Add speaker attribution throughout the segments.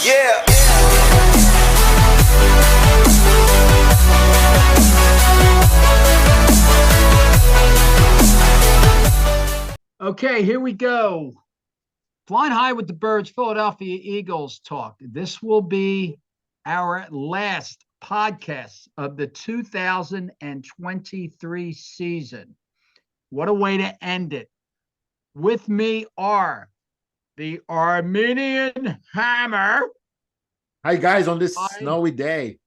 Speaker 1: Yeah.
Speaker 2: Okay, here we go. Flying high with the birds, Philadelphia Eagles talk. This will be our last podcast of the 2023 season. What a way to end it. With me are the Armenian Hammer.
Speaker 3: Hi, guys, on this
Speaker 2: Hi.
Speaker 3: snowy day.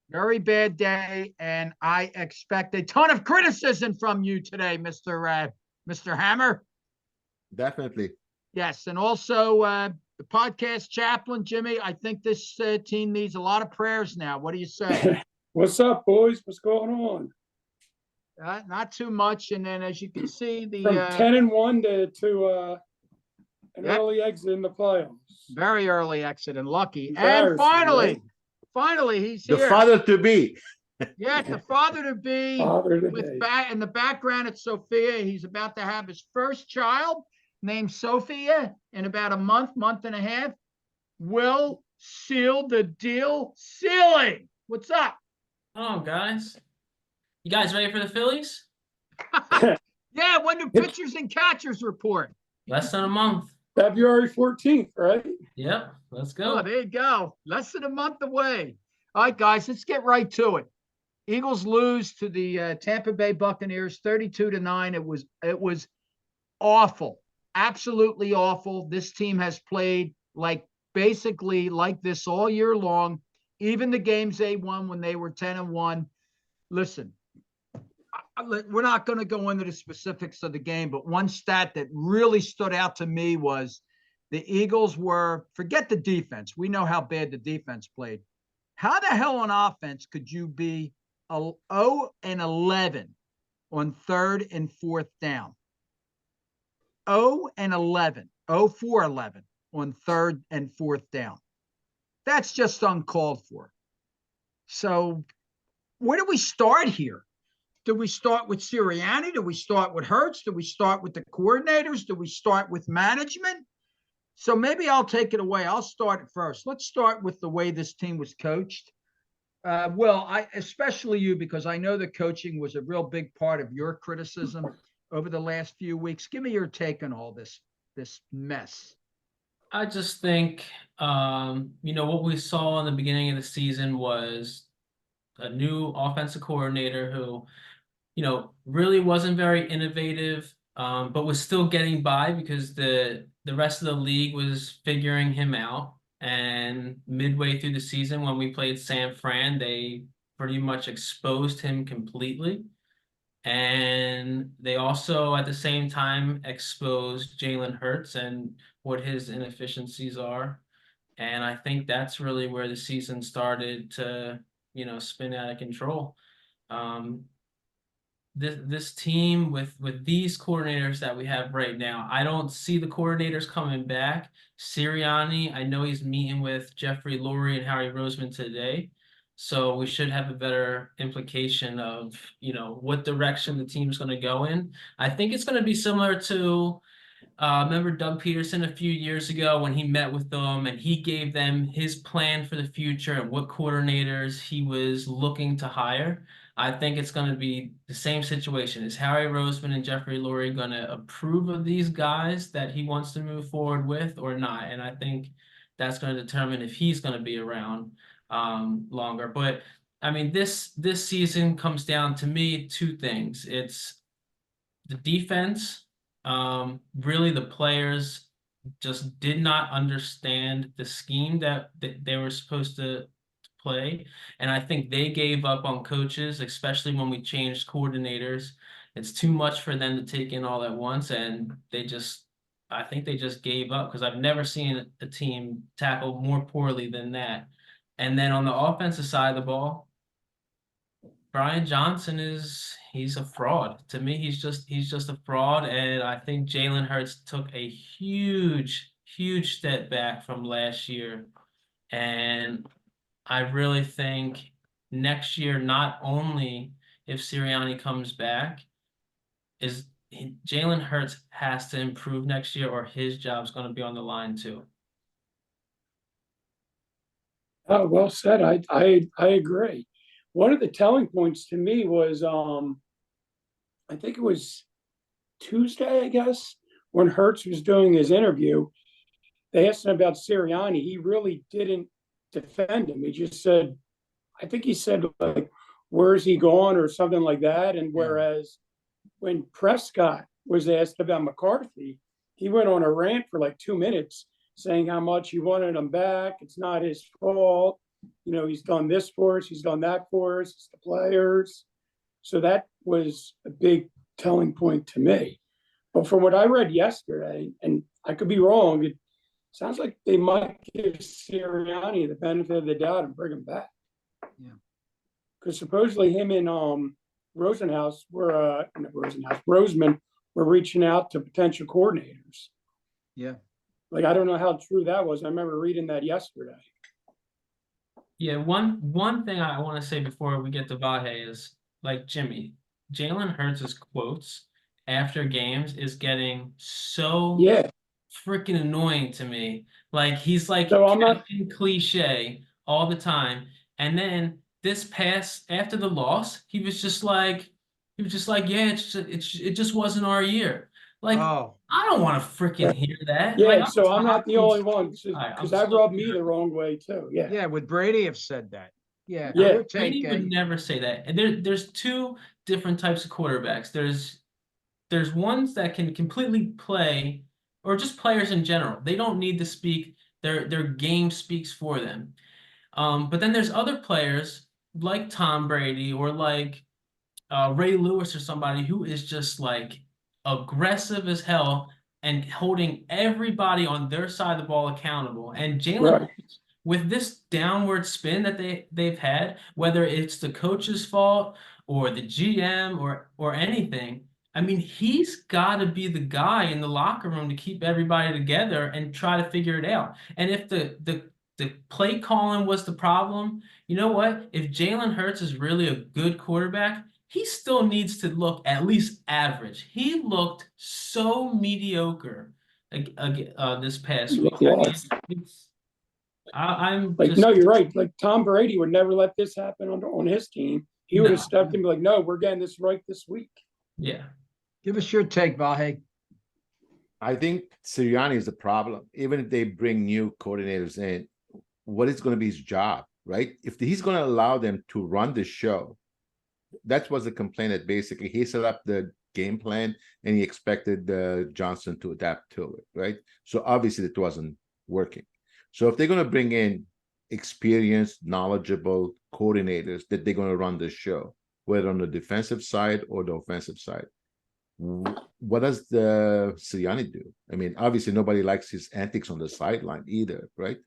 Speaker 2: Very bad day, and I expect a ton of criticism from you today, Mr. Hammer.
Speaker 3: Definitely.
Speaker 2: Yes, and also the podcast chaplain, Jimmy. I think this team needs a lot of prayers now. What do you say?
Speaker 4: What's up, boys? What's going on?
Speaker 2: Not too much. And then, as you can see, the
Speaker 4: From 10-1 to an
Speaker 2: Yep.
Speaker 4: early exit in the playoffs.
Speaker 2: very early exit and lucky. And
Speaker 4: Embarrassing,
Speaker 2: finally,
Speaker 4: right?
Speaker 2: he's
Speaker 3: The
Speaker 2: here.
Speaker 3: father to be.
Speaker 2: Yes, the father to be.
Speaker 4: Father to
Speaker 2: With
Speaker 4: be.
Speaker 2: in the background, it's Sophia. He's about to have his first child named Sophia in about a month and a half. Will seal the deal. Sealing. What's up?
Speaker 5: Oh, guys. You guys ready for the Phillies?
Speaker 2: Yeah, when do pitchers and catchers report?
Speaker 5: Less than a month.
Speaker 4: February 14th, right?
Speaker 5: Yep, let's
Speaker 2: Oh,
Speaker 5: go.
Speaker 2: there you go. Less than a month away. All right, guys, let's get right to it. Eagles lose to the Tampa Bay Buccaneers 32-9. It was awful. Absolutely awful. This team has played basically like this all year long. Even the games they won when they were 10-1. Listen, we're not going to go into the specifics of the game, but one stat that really stood out to me was the Eagles forget the defense. We know how bad the defense played. How the hell on offense could you be 0-11 on third and fourth down? 0-11, 0-4-11 on third and fourth down. That's just uncalled for. So where do we start here? Do we start with Sirianni? Do we start with Hurts? Do we start with the coordinators? Do we start with management? So maybe I'll take it away. I'll start it first. Let's start with the way this team was coached. Especially you, because I know the coaching was a real big part of your criticism over the last few weeks. Give me your take on all this mess.
Speaker 5: I just think, what we saw in the beginning of the season was a new offensive coordinator who, really wasn't very innovative, but was still getting by because the rest of the league was figuring him out. And midway through the season, when we played San Fran, they pretty much exposed him completely. And they also, at the same time, exposed Jalen Hurts and what his inefficiencies are. And I think that's really where the season started to, spin out of control. This team with these coordinators that we have right now, I don't see the coordinators coming back. Sirianni, I know he's meeting with Jeffrey Lurie and Harry Roseman today, so we should have a better implication of what direction the team's going to go in. I think it's going to be similar to remember Doug Peterson a few years ago when he met with them and he gave them his plan for the future and what coordinators he was looking to hire. I think it's going to be the same situation. Is Harry Roseman and Jeffrey Lurie going to approve of these guys that he wants to move forward with or not? And I think that's going to determine if he's going to be around longer. But I mean, this season comes down to me two things. It's the defense. Really, the players just did not understand the scheme that they were supposed to play. And I think they gave up on coaches, especially when we changed coordinators. It's too much for them to take in all at once. And I think they just gave up because I've never seen a team tackle more poorly than that. And then on the offensive side of the ball, Brian Johnson he's a fraud. To me, he's just a fraud. And I think Jalen Hurts took a huge step back from last year. And I really think next year, not only if Sirianni comes back, Jalen Hurts has to improve next year or his job's going to be on the line too.
Speaker 4: Oh, well said. I agree. One of the telling points to me was I think it was Tuesday, I guess, when Hertz was doing his interview. They asked him about Sirianni. He really didn't defend him. He just said, I think he said like, "Where's he gone?" or something like that. And whereas when Prescott was asked about McCarthy, he went on a rant for like 2 minutes saying how much he wanted him back. It's not his fault. You know, he's done this for us, he's done that for us, it's the players. So that was a big telling point to me. But from what I read yesterday, and I could be wrong, it sounds like they might give Sirianni the benefit of the doubt and bring him back.
Speaker 2: Yeah.
Speaker 4: Because supposedly him and Rosenhaus were Roseman were reaching out to potential coordinators.
Speaker 2: Yeah.
Speaker 4: Like, I don't know how true that was. I remember reading that yesterday.
Speaker 5: Yeah, one thing I want to say before we get to Vahe is like Jimmy, Jalen Hurts' quotes after games is getting so
Speaker 4: Yeah.
Speaker 5: freaking annoying to me. Like he's like
Speaker 4: So I'm not
Speaker 5: Captain cliche all the time. And then this past after the loss, yeah, it just wasn't our year. Like
Speaker 2: Oh,
Speaker 5: I don't want to freaking hear that. Like
Speaker 4: yeah, so I'm not the only one
Speaker 5: I'm
Speaker 4: because that
Speaker 5: so
Speaker 4: rubbed me the wrong way too. Yeah.
Speaker 2: yeah. Would Brady have said that? Yeah.
Speaker 4: Yeah.
Speaker 2: Your take,
Speaker 5: Brady would never say that. And there's two different types of quarterbacks. There's ones that can completely play, or just players in general. They don't need to speak. Their game speaks for them. But then there's other players like Tom Brady or like Ray Lewis or somebody who is just like aggressive as hell and holding everybody on their side of the ball accountable. And Jalen,
Speaker 4: Right.
Speaker 5: with this downward spin that they've had, whether it's the coach's fault or the GM or anything, I mean, he's got to be the guy in the locker room to keep everybody together and try to figure it out. And if the play calling was the problem, you know what? If Jalen Hurts is really a good quarterback, he still needs to look at least average. He looked so mediocre this past week. I mean, I'm
Speaker 4: Like,
Speaker 5: just
Speaker 4: no, you're right. Like Tom Brady would never let this happen on his team. He would have
Speaker 5: No.
Speaker 4: stepped in and be like, no, we're getting this right this week.
Speaker 5: Yeah.
Speaker 2: give us your take, Vahe.
Speaker 3: I think Sirianni is the problem. Even if they bring new coordinators in, what is going to be his job, right? If he's going to allow them to run the show, that was the complaint that basically he set up the game plan and he expected Johnson to adapt to it, right? So obviously it wasn't working. So if they're going to bring in experienced, knowledgeable coordinators that they're going to run the show, whether on the defensive side or the offensive side, what does the Sirianni do? I mean, obviously nobody likes his antics on the sideline either, right?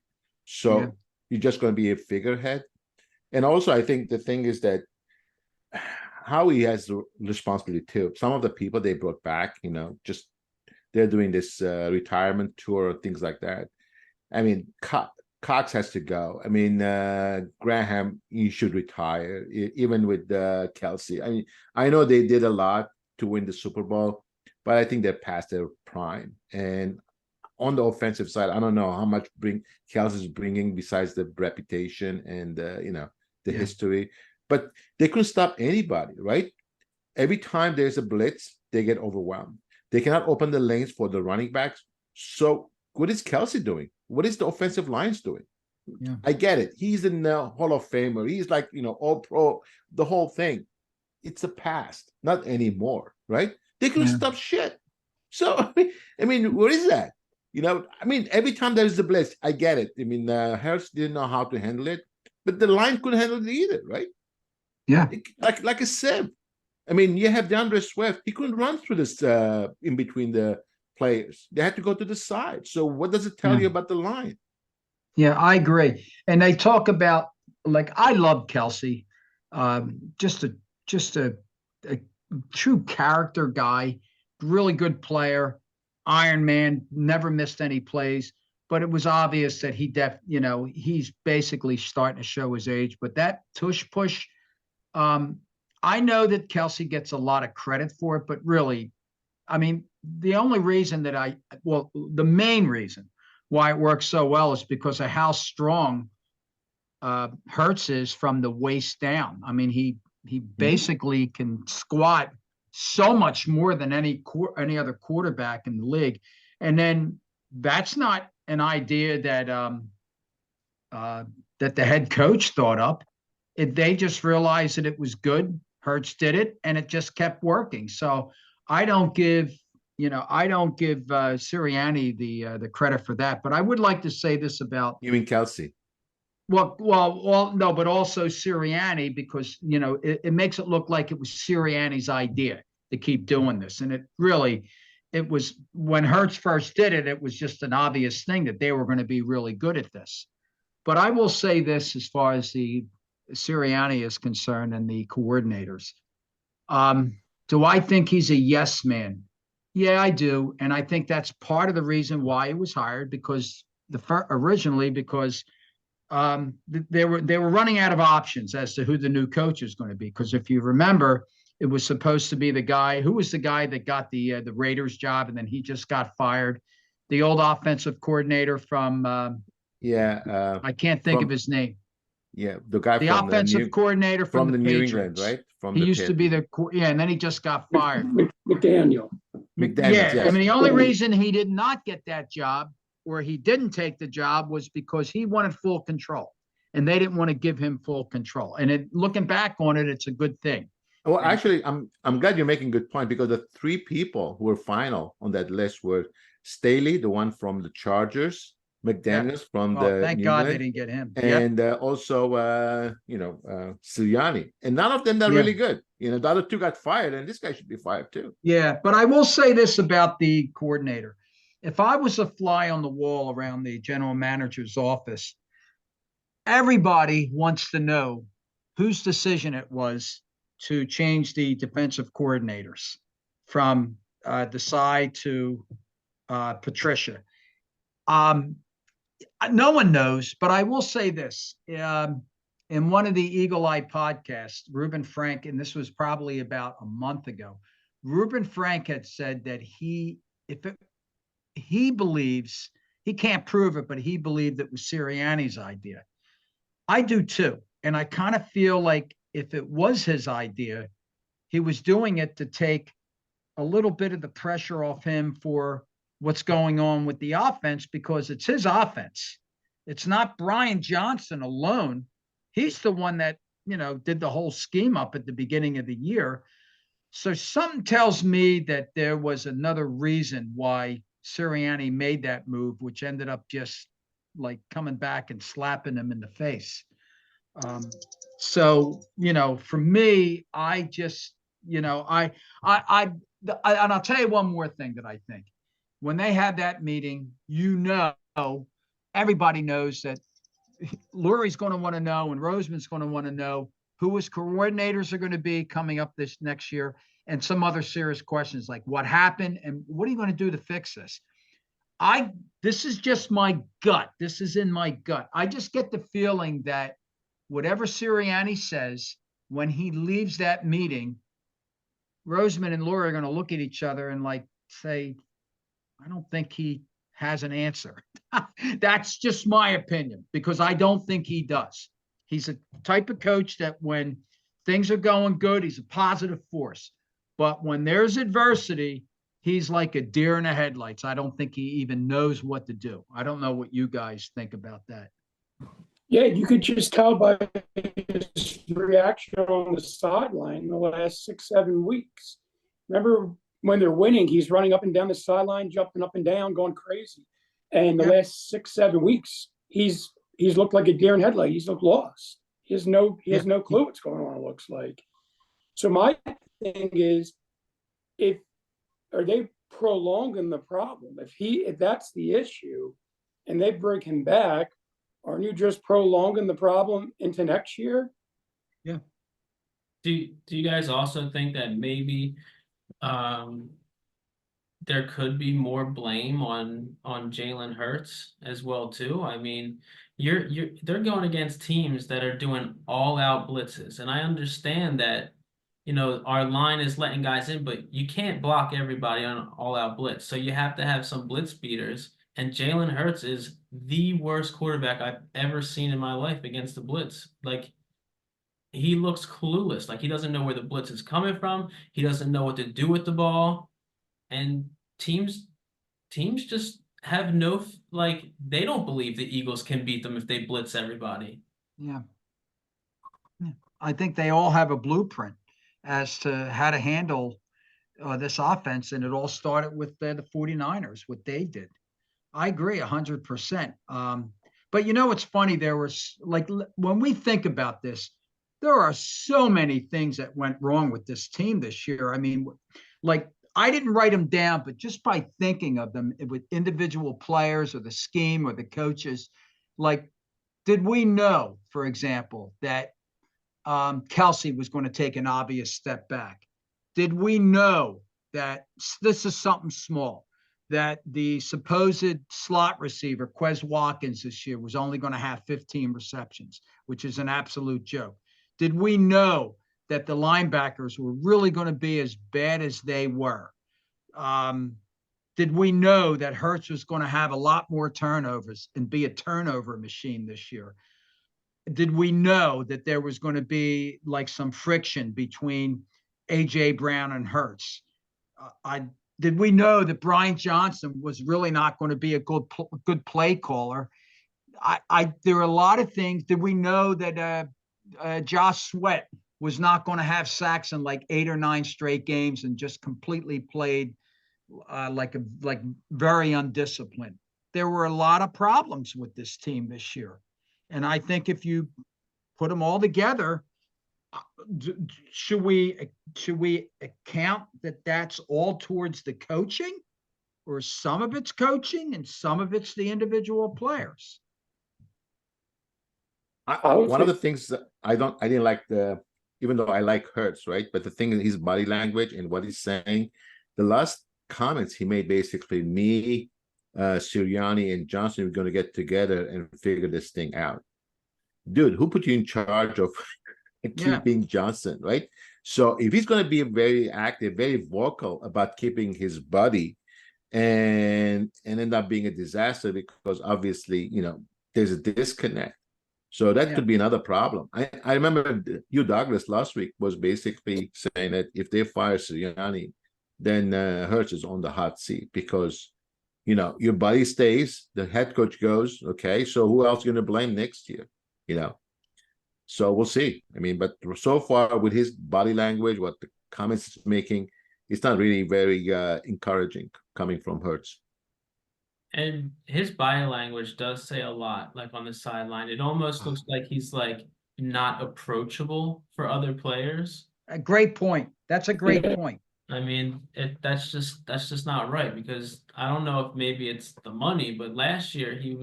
Speaker 3: So
Speaker 2: Yeah.
Speaker 3: you're just going to be a figurehead. And also, I think the thing is that Howie has the responsibility too. Some of the people they brought back, just they're doing this retirement tour or things like that. I mean, Cox has to go. I mean, Graham, he should retire, even with Kelsey. I mean, I know they did a lot to win the Super Bowl, but I think they're past their prime. And on the offensive side, I don't know how much Kelsey's bringing besides the reputation and the history, but they couldn't stop anybody, right? Every time there's a blitz, they get overwhelmed. They cannot open the lanes for the running backs. So what is Kelsey doing? What is the offensive lines doing?
Speaker 2: Yeah.
Speaker 3: I get it. He's in the Hall of Famer. He's like, all pro, the whole thing. It's a past, not anymore, right? They couldn't stop shit. So, I mean, what is that? I mean, every time there's a blitz, I get it. I mean, Hurts didn't know how to handle it, but the line couldn't handle it either, right?
Speaker 2: Yeah.
Speaker 3: Like a sieve. I mean, you have DeAndre Swift. He couldn't run through this in between the players. They had to go to the side. So what does it tell you about the line?
Speaker 2: Yeah, I agree. And they talk about, like, I love Kelsey, just a true character guy, really good player, Iron Man, never missed any plays. But it was obvious that he's basically starting to show his age. But that tush push, I know that Kelsey gets a lot of credit for it, but really, I mean, the only reason the main reason why it works so well is because of how strong Hurts is from the waist down. I mean, he basically can squat so much more than any other quarterback in the league. And then that's not an idea that that the head coach thought up. They just realized that it was good. Hurts did it, and it just kept working. So I don't give Sirianni the credit for that. But I would like to say this about
Speaker 3: You mean Kelsey?
Speaker 2: well, no, but also Sirianni, because it makes it look like it was Sirianni's idea to keep doing this, and it was when Hurts first did it. It was just an obvious thing that they were going to be really good at this. But I will say this as far as the Sirianni is concerned and the coordinators. Do I think he's a yes man? Yeah, I do, and I think that's part of the reason why he was hired, because originally because they were running out of options as to who the new coach is going to be. Because if you remember, it was supposed to be the guy that got the Raiders job, and then he just got fired. The old offensive coordinator from I can't think of his name.
Speaker 3: Yeah, the guy
Speaker 2: The
Speaker 3: from
Speaker 2: offensive coordinator from the
Speaker 3: New
Speaker 2: Patriots.
Speaker 3: England, right?
Speaker 2: He used to be and then he just got fired.
Speaker 4: McDaniel.
Speaker 3: McDaniels,
Speaker 2: Yeah,
Speaker 3: yes.
Speaker 2: I mean, the only reason he did not get that job, or he didn't take the job, was because he wanted full control, and they didn't want to give him full control. And looking back on it, it's a good thing.
Speaker 3: Well, actually, I'm glad you're making a good point, because the three people who were final on that list were Staley, the one from the Chargers, McDaniels from the
Speaker 2: Thank
Speaker 3: New
Speaker 2: God they
Speaker 3: England,
Speaker 2: didn't get him.
Speaker 3: and also Sirianni, and none of them are really good. The other two got fired, and this guy should be fired too.
Speaker 2: Yeah, but I will say this about the coordinator. If I was a fly on the wall around the general manager's office, everybody wants to know whose decision it was to change the defensive coordinators from Desai to Patricia. No one knows, but I will say this. In one of the Eagle Eye podcasts, Reuben Frank, and this was probably about a month ago, Reuben Frank had said that he believes, he can't prove it, but he believed it was Sirianni's idea. I do too. And I kind of feel like if it was his idea, he was doing it to take a little bit of the pressure off him for what's going on with the offense, because it's his offense. It's not Brian Johnson alone. He's the one that, did the whole scheme up at the beginning of the year. So something tells me that there was another reason why Sirianni made that move, which ended up just like coming back and slapping him in the face. So, for me, I just, and I'll tell you one more thing that I think. When they had that meeting, everybody knows that Lurie's going to want to know, and Roseman's going to want to know who his coordinators are going to be coming up this next year, and some other serious questions like what happened and what are you going to do to fix this? This is just my gut. This is in my gut. I just get the feeling that whatever Sirianni says, when he leaves that meeting, Roseman and Lurie are going to look at each other and say, I don't think he has an answer. That's just my opinion, because I don't think he does. He's a type of coach that when things are going good, he's a positive force. But when there's adversity, he's like a deer in the headlights. I don't think he even knows what to do. I don't know what you guys think about that.
Speaker 4: Yeah, you could just tell by his reaction on the sideline in the last 6-7 weeks. Remember when they're winning, he's running up and down the sideline, jumping up and down, going crazy. And the last 6-7 weeks, he's looked like a deer in headlight. He's looked lost. He has no clue what's going on, it looks like. So my thing is, are they prolonging the problem? If that's the issue and they bring him back, aren't you just prolonging the problem into next year?
Speaker 2: Yeah.
Speaker 5: Do you guys also think that maybe there could be more blame on Jalen Hurts as well too? I mean, they're going against teams that are doing all out blitzes, and I understand that our line is letting guys in, but you can't block everybody on all out blitz, so you have to have some blitz beaters. And Jalen Hurts is the worst quarterback I've ever seen in my life against the blitz. Like, he looks clueless. Like, he doesn't know where the blitz is coming from. He doesn't know what to do with the ball. And teams just have no, like, they don't believe the Eagles can beat them if they blitz everybody.
Speaker 2: Yeah. I think they all have a blueprint as to how to handle this offense. And it all started with the 49ers, what they did. I agree 100%. But you know, it's funny. There was like, when we think about this, there are so many things that went wrong with this team this year. I mean, like, I didn't write them down, but just by thinking of them with individual players or the scheme or the coaches, like, did we know, for example, that Kelsey was going to take an obvious step back? Did we know that this is something small, that the supposed slot receiver, Quez Watkins, this year was only going to have 15 receptions, which is an absolute joke? Did we know that the linebackers were really going to be as bad as they were? Did we know that Hurts was going to have a lot more turnovers and be a turnover machine this year? Did we know that there was going to be like some friction between A.J. Brown and Hurts? Did we know that Brian Johnson was really not going to be a good play caller? There are a lot of things. Did we know that Josh Sweat was not going to have sacks in like 8 or 9 straight games and just completely played like very undisciplined? There were a lot of problems with this team this year. And I think if you put them all together, should we account that that's all towards the coaching, or some of it's coaching and some of it's the individual players?
Speaker 3: One of the things that I didn't like even though I like Hurts, right? But the thing is his body language and what he's saying, the last comments he made, basically, me, Sirianni and Johnson were going to get together and figure this thing out. Dude, who put you in charge of keeping Johnson, right? So if he's going to be very active, very vocal about keeping his buddy, and end up being a disaster because obviously, there's a disconnect. So that could be another problem. I remember Hugh Douglas last week was basically saying that if they fire Sirianni, then Hurts is on the hot seat because, your buddy stays, the head coach goes, okay, so who else is going to blame next year? So we'll see. I mean, but so far with his body language, what the comments he's making, it's not really very encouraging coming from Hurts.
Speaker 5: And his body language does say a lot, like on the sideline. It almost looks like he's like not approachable for other players.
Speaker 2: A great point. That's a great point.
Speaker 5: I mean, that's just not right, because I don't know if maybe it's the money, but last year he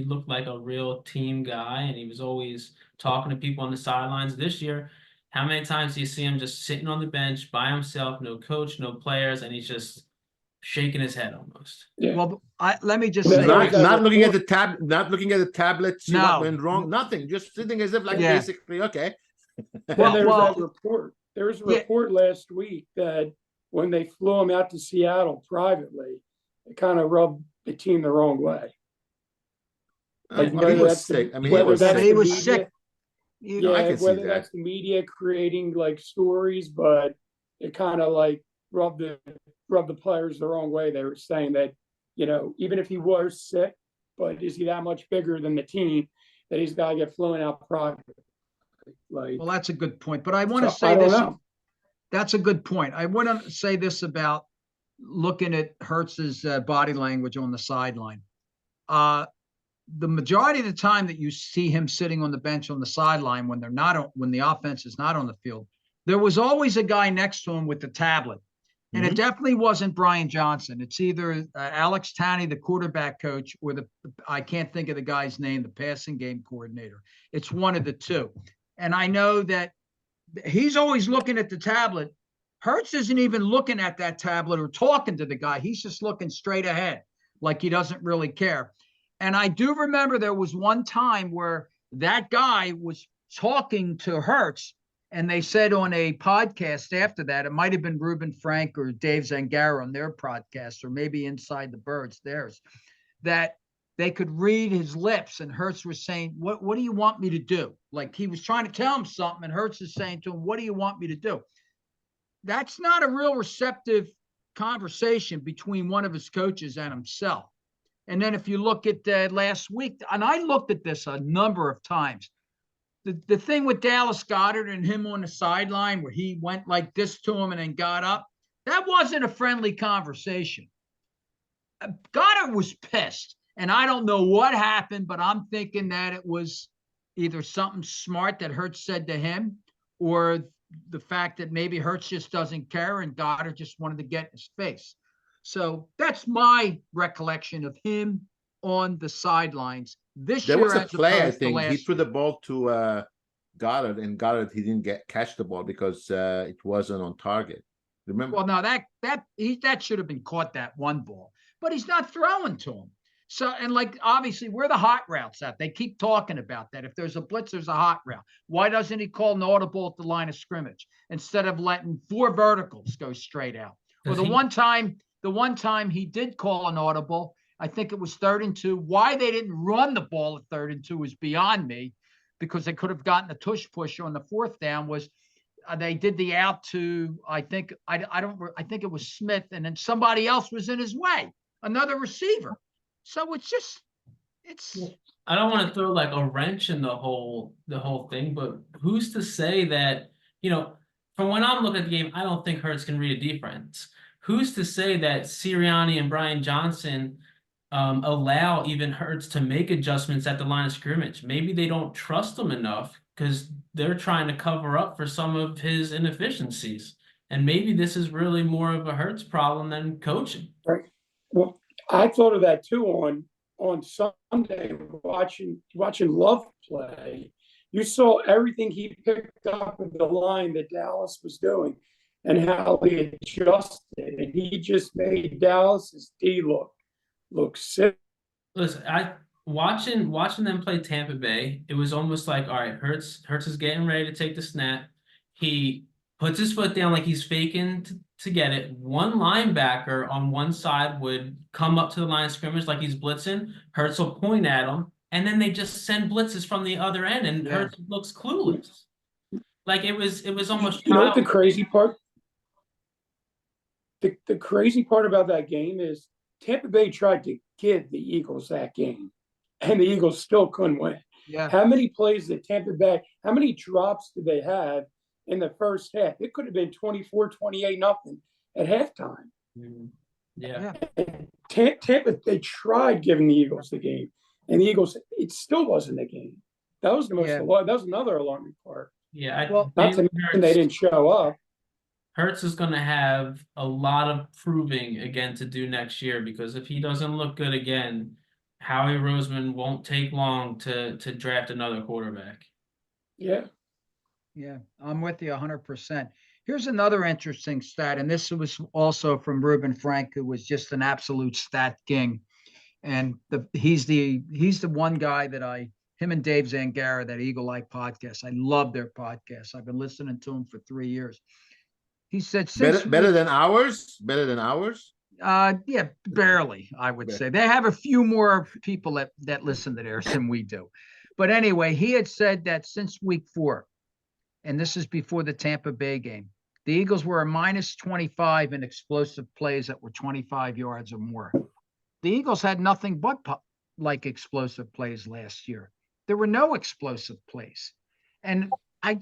Speaker 5: looked like a real team guy and he was always talking to people on the sidelines. This year, how many times do you see him just sitting on the bench by himself, no coach, no players, and he's just shaking his head almost?
Speaker 4: Yeah.
Speaker 2: Well, let me just say,
Speaker 3: not looking at the tablet, see what
Speaker 2: No.
Speaker 3: went wrong, nothing, just sitting as if like basically, okay.
Speaker 4: Well, there was a report. There was a report last week that when they flew him out to Seattle privately, it kind of rubbed the team the wrong way.
Speaker 3: Like, he was sick. I mean, he was
Speaker 2: sick.
Speaker 4: Yeah, whether that's the media creating like stories, but it kind of like rubbed the players the wrong way. They were saying that, even if he was sick, but is he that much bigger than the team that he's got to get flown out privately? Like,
Speaker 2: well, that's a good point. But I want to say this. That's a good point. I want to say this about looking at Hurts's body language on the sideline. The majority of the time that you see him sitting on the bench on the sideline when the offense is not on the field, there was always a guy next to him with the tablet. And it definitely wasn't Brian Johnson. It's either Alex Tanney, the quarterback coach, or I can't think of the guy's name, the passing game coordinator. It's one of the two. And I know that he's always looking at the tablet. Hurts isn't even looking at that tablet or talking to the guy. He's just looking straight ahead, like he doesn't really care. And I do remember there was one time where that guy was talking to Hurts, and they said on a podcast after that, it might have been Reuben Frank or Dave Zangaro on their podcast, or maybe Inside the Birds, theirs, that they could read his lips, and Hurts was saying, what do you want me to do? Like he was trying to tell him something, and Hurts is saying to him, what do you want me to do? That's not a real receptive conversation between one of his coaches and himself. And then if you look at last week, and I looked at this a number of times, the thing with Dallas Goedert and him on the sideline where he went like this to him and then got up, that wasn't a friendly conversation. Goddard was pissed, and I don't know what happened, but I'm thinking that it was either something smart that Hurts said to him, or the fact that maybe Hurts just doesn't care and Goddard just wanted to get in his face. So that's my recollection of him on the sidelines this
Speaker 3: There
Speaker 2: year.
Speaker 3: was a
Speaker 2: as
Speaker 3: play, I
Speaker 2: opposed to
Speaker 3: think, he
Speaker 2: last
Speaker 3: threw the
Speaker 2: year.
Speaker 3: ball to Goddard, and Goddard, he didn't catch the ball because it wasn't on target. Remember?
Speaker 2: Well, no, that should have been caught, that one ball, but he's not throwing to him. So, and like, obviously, where the hot routes at? They keep talking about that. If there's a blitz, there's a hot route. Why doesn't he call an audible at the line of scrimmage instead of letting 4 verticals go straight out? Or the one time he did call an audible, I think it was 3rd and 2. Why they didn't run the ball at 3rd and 2 is beyond me, because they could have gotten a tush push on the 4th down. Was they did the out to, I think it was Smith, and then somebody else was in his way, another receiver. So it's
Speaker 5: I don't want to throw like a wrench in the whole thing, but who's to say that, from when I'm looking at the game, I don't think Hurts can read a defense. Who's to say that Sirianni and Brian Johnson allow even Hurts to make adjustments at the line of scrimmage? Maybe they don't trust him enough because they're trying to cover up for some of his inefficiencies. And maybe this is really more of a Hurts problem than coaching.
Speaker 4: Right. Well, I thought of that too on Sunday, watching Love play. You saw everything he picked up with the line that Dallas was doing and how he adjusted. And he just made Dallas's D look sick.
Speaker 5: Listen, watching them play Tampa Bay, it was almost like, all right, Hurts is getting ready to take the snap. He puts his foot down like he's faking to get it. One linebacker on one side would come up to the line of scrimmage like he's blitzing. Hurts will point at him, and then they just send blitzes from the other end, and Hurts looks clueless. Like it was almost.
Speaker 4: You know what the crazy part? The crazy part about that game is Tampa Bay tried to give the Eagles that game, and the Eagles still couldn't win.
Speaker 2: Yeah.
Speaker 4: How many plays did Tampa Bay, how many drops did they have in the first half? It could have been 24-28 nothing at halftime.
Speaker 5: Yeah.
Speaker 4: Tampa, they tried giving the Eagles the game, and the Eagles, it still wasn't a game. That was the most that was another alarming part.
Speaker 5: Yeah.
Speaker 4: Not to mention they didn't show up.
Speaker 5: Hurts is going to have a lot of proving again to do next year, because if he doesn't look good again, Howie Roseman won't take long to draft another quarterback.
Speaker 4: Yeah.
Speaker 2: Yeah, I'm with you 100%. Here's another interesting stat, and this was also from Reuben Frank, who was just an absolute stat king. And he's the one guy that him and Dave Zangara, that Eagle Eye podcast, I love their podcast. I've been listening to them for 3 years. He said,
Speaker 3: better than ours? Better than ours?
Speaker 2: Yeah, barely, I would say. They have a few more people that listen to theirs than we do. But anyway, he had said that since week 4, and this is before the Tampa Bay game, the Eagles were a minus 25 in explosive plays that were 25 yards or more. The Eagles had nothing but like explosive plays last year. There were no explosive plays. And I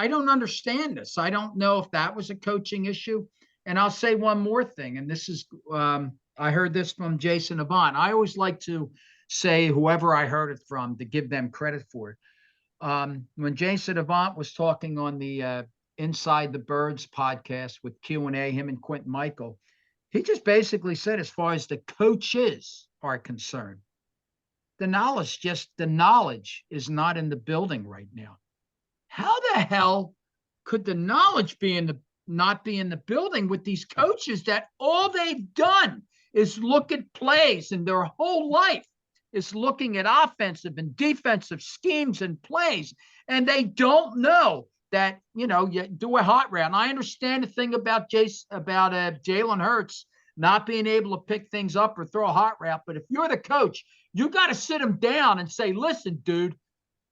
Speaker 2: don't understand this. I don't know if that was a coaching issue. And I'll say one more thing, and this is, I heard this from Jason Avant. I always like to say whoever I heard it from to give them credit for it. When Jason Avant was talking on the Inside the Birds podcast with Q&A, him and Quentin Michael, he just basically said, as far as the coaches are concerned, the knowledge is not in the building right now. How the hell could the knowledge not be in the building with these coaches that all they've done is look at plays, and their whole life is looking at offensive and defensive schemes and plays, and they don't know that, you do a hot route. And I understand the thing about Jalen Hurts not being able to pick things up or throw a hot route. But if you're the coach, you got to sit him down and say, listen, dude,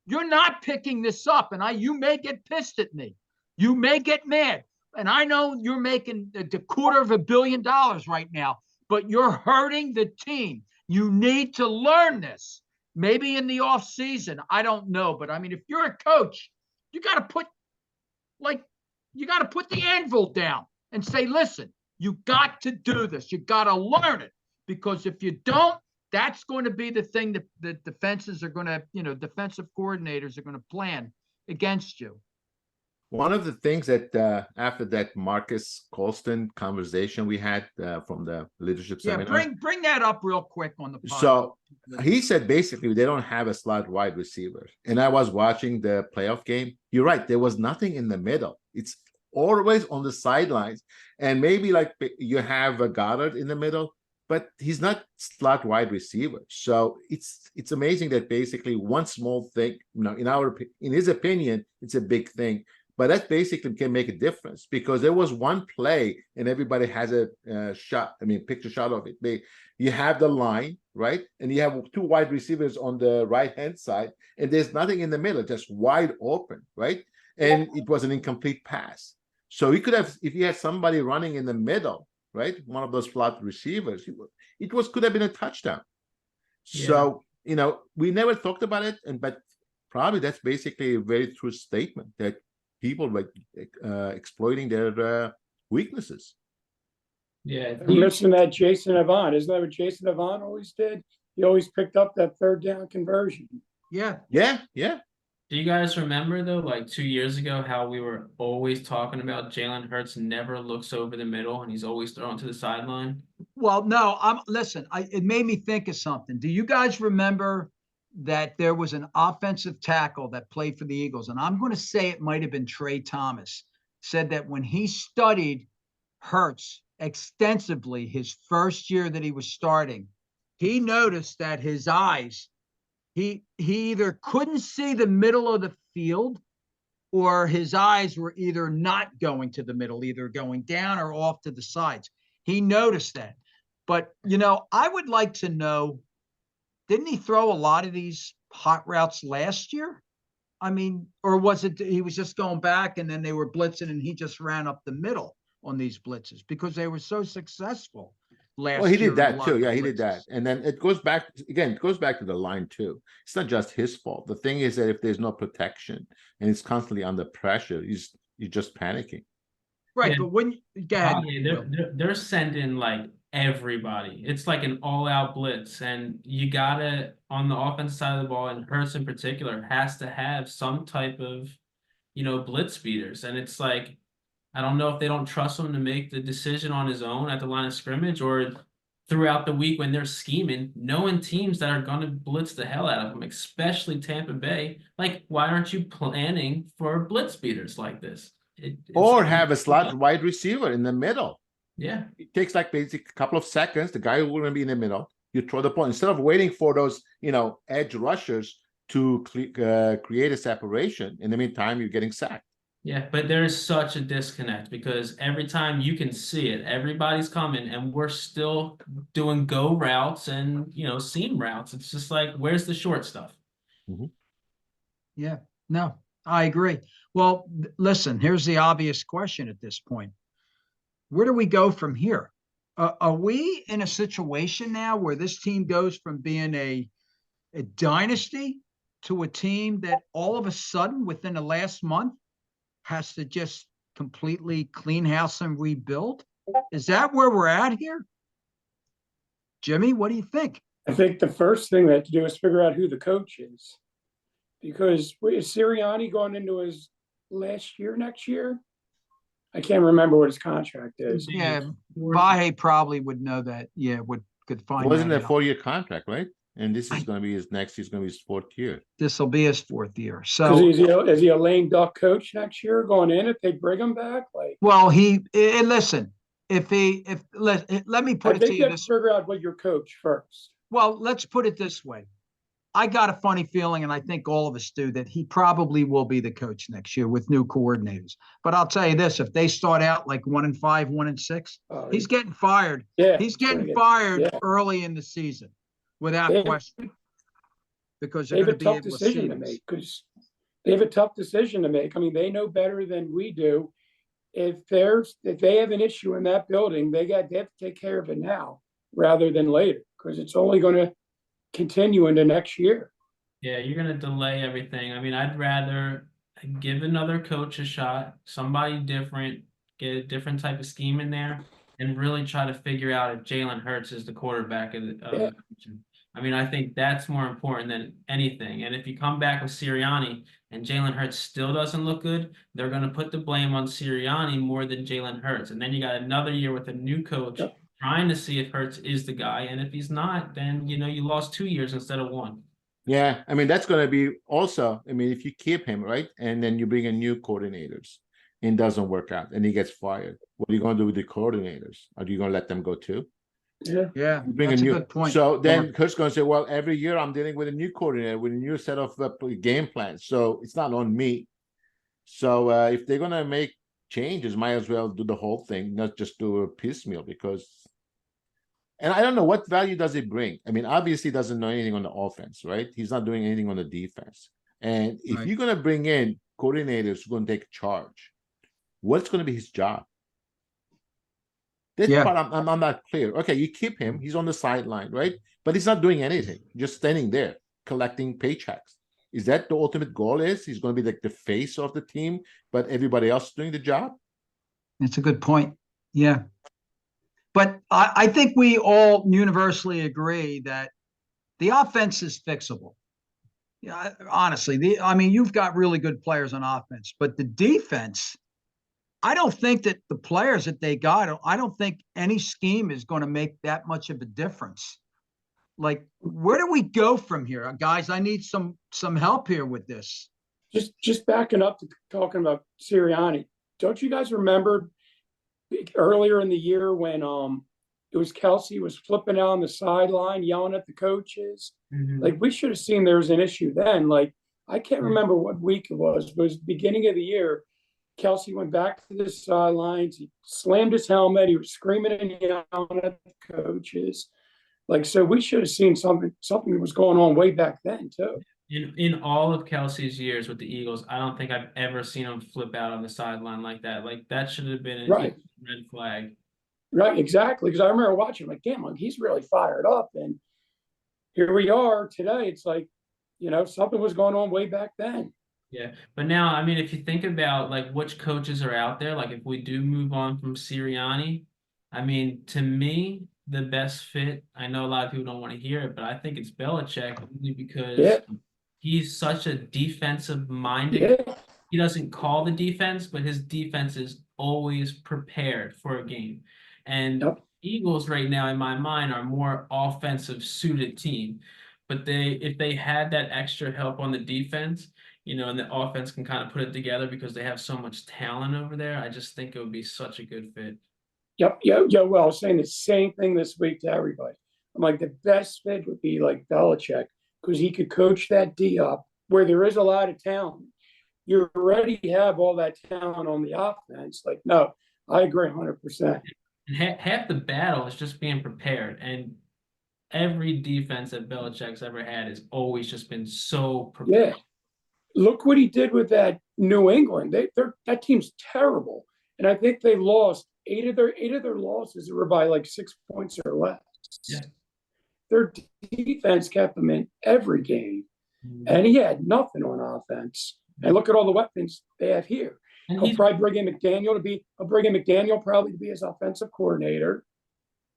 Speaker 2: you're not picking this up. And you may get pissed at me. You may get mad. And I know you're making the $250 million right now, but you're hurting the team. You need to learn this. Maybe in the off season, I don't know. But I mean, if you're a coach, you got to put the anvil down and say, listen, you got to do this. You got to learn it, because if you don't, that's going to be the thing that the defenses are going to, defensive coordinators are going to plan against you.
Speaker 3: One of the things that after that Marcus Colston conversation we had from the leadership
Speaker 2: Yeah,
Speaker 3: seminar.
Speaker 2: bring that up real quick on the podcast.
Speaker 3: So he said basically they don't have a slot wide receiver. And I was watching the playoff game. You're right. There was nothing in the middle. It's always on the sidelines. And maybe like you have a Goddard in the middle, but he's not slot wide receiver. So it's amazing that basically one small thing, in his opinion, it's a big thing. But that basically can make a difference, because there was one play and everybody has a picture shot of it. You have the line, right? And you have two wide receivers on the right-hand side, and there's nothing in the middle, just wide open, right? And it was an incomplete pass. So he could have, if he had somebody running in the middle, right? One of those slot receivers, could have been a touchdown.
Speaker 5: Yeah.
Speaker 3: So, we never talked about it, but probably that's basically a very true statement that people were exploiting their weaknesses.
Speaker 5: Yeah,
Speaker 4: I'm missing that Jason Avant. Isn't that what Jason Avant always did? He always picked up that third down conversion.
Speaker 2: Yeah.
Speaker 5: do you guys remember though, like 2 years ago, how we were always talking about Jalen Hurts never looks over the middle and he's always thrown to the sideline?
Speaker 2: Well, no, it made me think of something. Do you guys remember that there was an offensive tackle that played for the Eagles? And I'm going to say it might have been Trey Thomas, said that when he studied Hurts extensively his first year that he was starting, he noticed that his eyes, he either couldn't see the middle of the field, or his eyes were either not going to the middle, either going down or off to the sides. He noticed that. But, I would like to know, didn't he throw a lot of these hot routes last year? I mean, or was it he was just going back and then they were blitzing and he just ran up the middle on these blitzes because they were so successful last year?
Speaker 3: Well, he did that too. Yeah, he did that. And then it goes back to the line too. It's not just his fault. The thing is that if there's no protection and it's constantly under pressure, you're just panicking.
Speaker 2: Right,
Speaker 5: Yeah.
Speaker 2: but when go ahead.
Speaker 5: They're sending like everybody. It's like an all-out blitz, and you gotta, on the offensive side of the ball, and Hurts in particular has to have some type of, blitz beaters. And it's like, I don't know if they don't trust him to make the decision on his own at the line of scrimmage, or throughout the week when they're scheming, knowing teams that are going to blitz the hell out of them, especially Tampa Bay. Like, why aren't you planning for blitz beaters like this?
Speaker 3: Or have a slot wide receiver in the middle.
Speaker 5: Yeah.
Speaker 3: It takes like basically a couple of seconds. The guy will be in the middle. You throw the ball instead of waiting for those, edge rushers to create a separation. In the meantime, you're getting sacked.
Speaker 5: Yeah, but there is such a disconnect because every time you can see it, everybody's coming and we're still doing go routes and, seam routes. It's just like, where's the short stuff?
Speaker 3: Mm-hmm.
Speaker 2: Yeah, no, I agree. Well, listen, here's the obvious question at this point. Where do we go from here? Are we in a situation now where this team goes from being a dynasty to a team that all of a sudden within the last month has to just completely clean house and rebuild? Is that where we're at here? Jimmy, what do you think?
Speaker 4: I think the first thing they have to do is figure out who the coach is. Because is Sirianni going into his last year next year? I can't remember what his contract is.
Speaker 2: Yeah, Vahe probably would know that. Yeah, could find.
Speaker 3: It wasn't
Speaker 2: that
Speaker 3: a
Speaker 2: out.
Speaker 3: 4-year contract, right? And this is going to be his next. He's going to be his 4th year.
Speaker 2: This will be his 4th year.
Speaker 4: So
Speaker 2: So,
Speaker 4: is he a lame duck coach next year going in if they bring him back? Like,
Speaker 2: well, listen. Let me
Speaker 4: I
Speaker 2: put it to
Speaker 4: think you
Speaker 2: you
Speaker 4: have to
Speaker 2: this.
Speaker 4: figure out what your coach first.
Speaker 2: Well, let's put it this way. I got a funny feeling, and I think all of us do, that he probably will be the coach next year with new coordinators. But I'll tell you this: if they start out like 1-5, 1-6, he's getting fired.
Speaker 4: Yeah,
Speaker 2: He's
Speaker 4: it's gonna
Speaker 2: getting
Speaker 4: get-
Speaker 2: fired
Speaker 4: yeah.
Speaker 2: early in the season, without
Speaker 4: They-
Speaker 2: question, because
Speaker 4: They
Speaker 2: they're
Speaker 4: have
Speaker 2: going
Speaker 4: a
Speaker 2: to be
Speaker 4: tough
Speaker 2: able to see
Speaker 4: decision to
Speaker 2: this.
Speaker 4: make because they have a tough decision to make. I mean, they know better than we do. If they have an issue in that building, they have to take care of it now rather than later because it's only going to continue into next year.
Speaker 5: Yeah, you're gonna delay everything. I mean, I'd rather give another coach a shot, somebody different, get a different type of scheme in there, and really try to figure out if Jalen Hurts is the quarterback of
Speaker 4: Yeah.
Speaker 5: the division. I mean, I think that's more important than anything. And if you come back with Sirianni and Jalen Hurts still doesn't look good, they're gonna put the blame on Sirianni more than Jalen Hurts. And then you got another year with a new coach
Speaker 4: Yep.
Speaker 5: trying to see if Hurts is the guy. And if he's not, then you lost 2 years instead of one.
Speaker 3: Yeah, I mean that's going to be also. I mean, if you keep him right, and then you bring in new coordinators, and it doesn't work out, and he gets fired, what are you going to do with the coordinators? Are you going to let them go too?
Speaker 4: Yeah.
Speaker 2: Yeah,
Speaker 3: You bring
Speaker 2: that's
Speaker 3: a
Speaker 2: a
Speaker 3: new.
Speaker 2: good point.
Speaker 3: So then Kurt's going to say, "Well, every year I'm dealing with a new coordinator with a new set of game plans, so it's not on me." So if they're going to make changes, might as well do the whole thing, not just do a piecemeal, because. And I don't know what value does it bring. I mean, obviously, he doesn't know anything on the offense, right? He's not doing anything on the defense. And if
Speaker 2: Right.
Speaker 3: you're going to bring in coordinators who are going to take charge, what's going to be his job? This
Speaker 2: Yeah.
Speaker 3: part I'm not clear. Okay, you keep him; he's on the sideline, right? But he's not doing anything; just standing there collecting paychecks. Is that the ultimate goal? Is he's going to be like the face of the team, but everybody else doing the job?
Speaker 2: It's a good point. Yeah. But I think we all universally agree that the offense is fixable. Yeah, honestly, I mean, you've got really good players on offense, but the defense, I don't think that the players that they got, I don't think any scheme is going to make that much of a difference. Like, where do we go from here, guys? I need some help here with this.
Speaker 4: Just backing up to talking about Sirianni. Don't you guys remember earlier in the year when it was Kelsey was flipping out on the sideline, yelling at the coaches? Like we should have seen there was an issue then. Like I can't remember what week it was, but it was the beginning of the year. Kelsey went back to the sidelines. He slammed his helmet. He was screaming and yelling at the coaches. Like, so we should have seen something that was going on way back then too.
Speaker 5: In all of Kelsey's years with the Eagles, I don't think I've ever seen him flip out on the sideline like that. Like that should have been a
Speaker 4: Right.
Speaker 5: red flag.
Speaker 4: Right, exactly. Because I remember watching, like, damn, like he's really fired up. And here we are today. It's like, something was going on way back then.
Speaker 5: Yeah, but now, I mean, if you think about like which coaches are out there, like if we do move on from Sirianni, I mean, to me, the best fit, I know a lot of people don't want to hear it, but I think it's Belichick only because
Speaker 4: Yeah.
Speaker 5: he's such a defensive minded.
Speaker 4: Yeah,
Speaker 5: He doesn't call the defense, but his defense is always prepared for a game. And
Speaker 4: Yep.
Speaker 5: Eagles right now, in my mind, are more offensive suited team. But if they had that extra help on the defense, and the offense can kind of put it together because they have so much talent over there, I just think it would be such a good fit.
Speaker 4: yep, yeah. Well, I was saying the same thing this week to everybody. I'm like, the best fit would be like Belichick because he could coach that D up where there is a lot of talent. You already have all that talent on the offense. Like, no, I agree 100%.
Speaker 5: And half the battle is just being prepared. And every defense that Belichick's ever had has always just been so prepared.
Speaker 4: Yeah. Look what he did with that New England. That team's terrible. And I think they lost eight of their losses were by like 6 points or less.
Speaker 5: Yeah.
Speaker 4: Their defense kept them in every game. And he had nothing on offense. And look at all the weapons they have here.
Speaker 5: And
Speaker 4: He'll probably bring in McDaniel probably to be his offensive coordinator.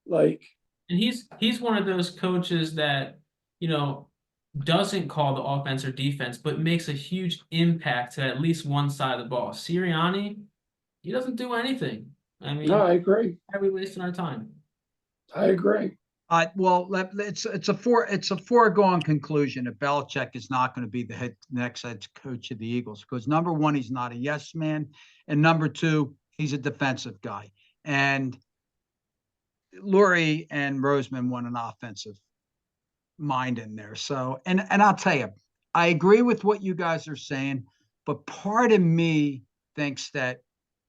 Speaker 4: Like,
Speaker 5: and he's one of those coaches that, doesn't call the offense or defense, but makes a huge impact to at least one side of the ball. Sirianni, he doesn't do anything. I mean,
Speaker 4: no, I agree.
Speaker 5: why are we wasting our time?
Speaker 4: I agree.
Speaker 2: Well, it's a foregone conclusion that Belichick is not going to be the next head coach of the Eagles because number one, he's not a yes man, and number two, he's a defensive guy. And Lurie and Roseman want an offensive mind in there. So, and I'll tell you, I agree with what you guys are saying, but part of me thinks that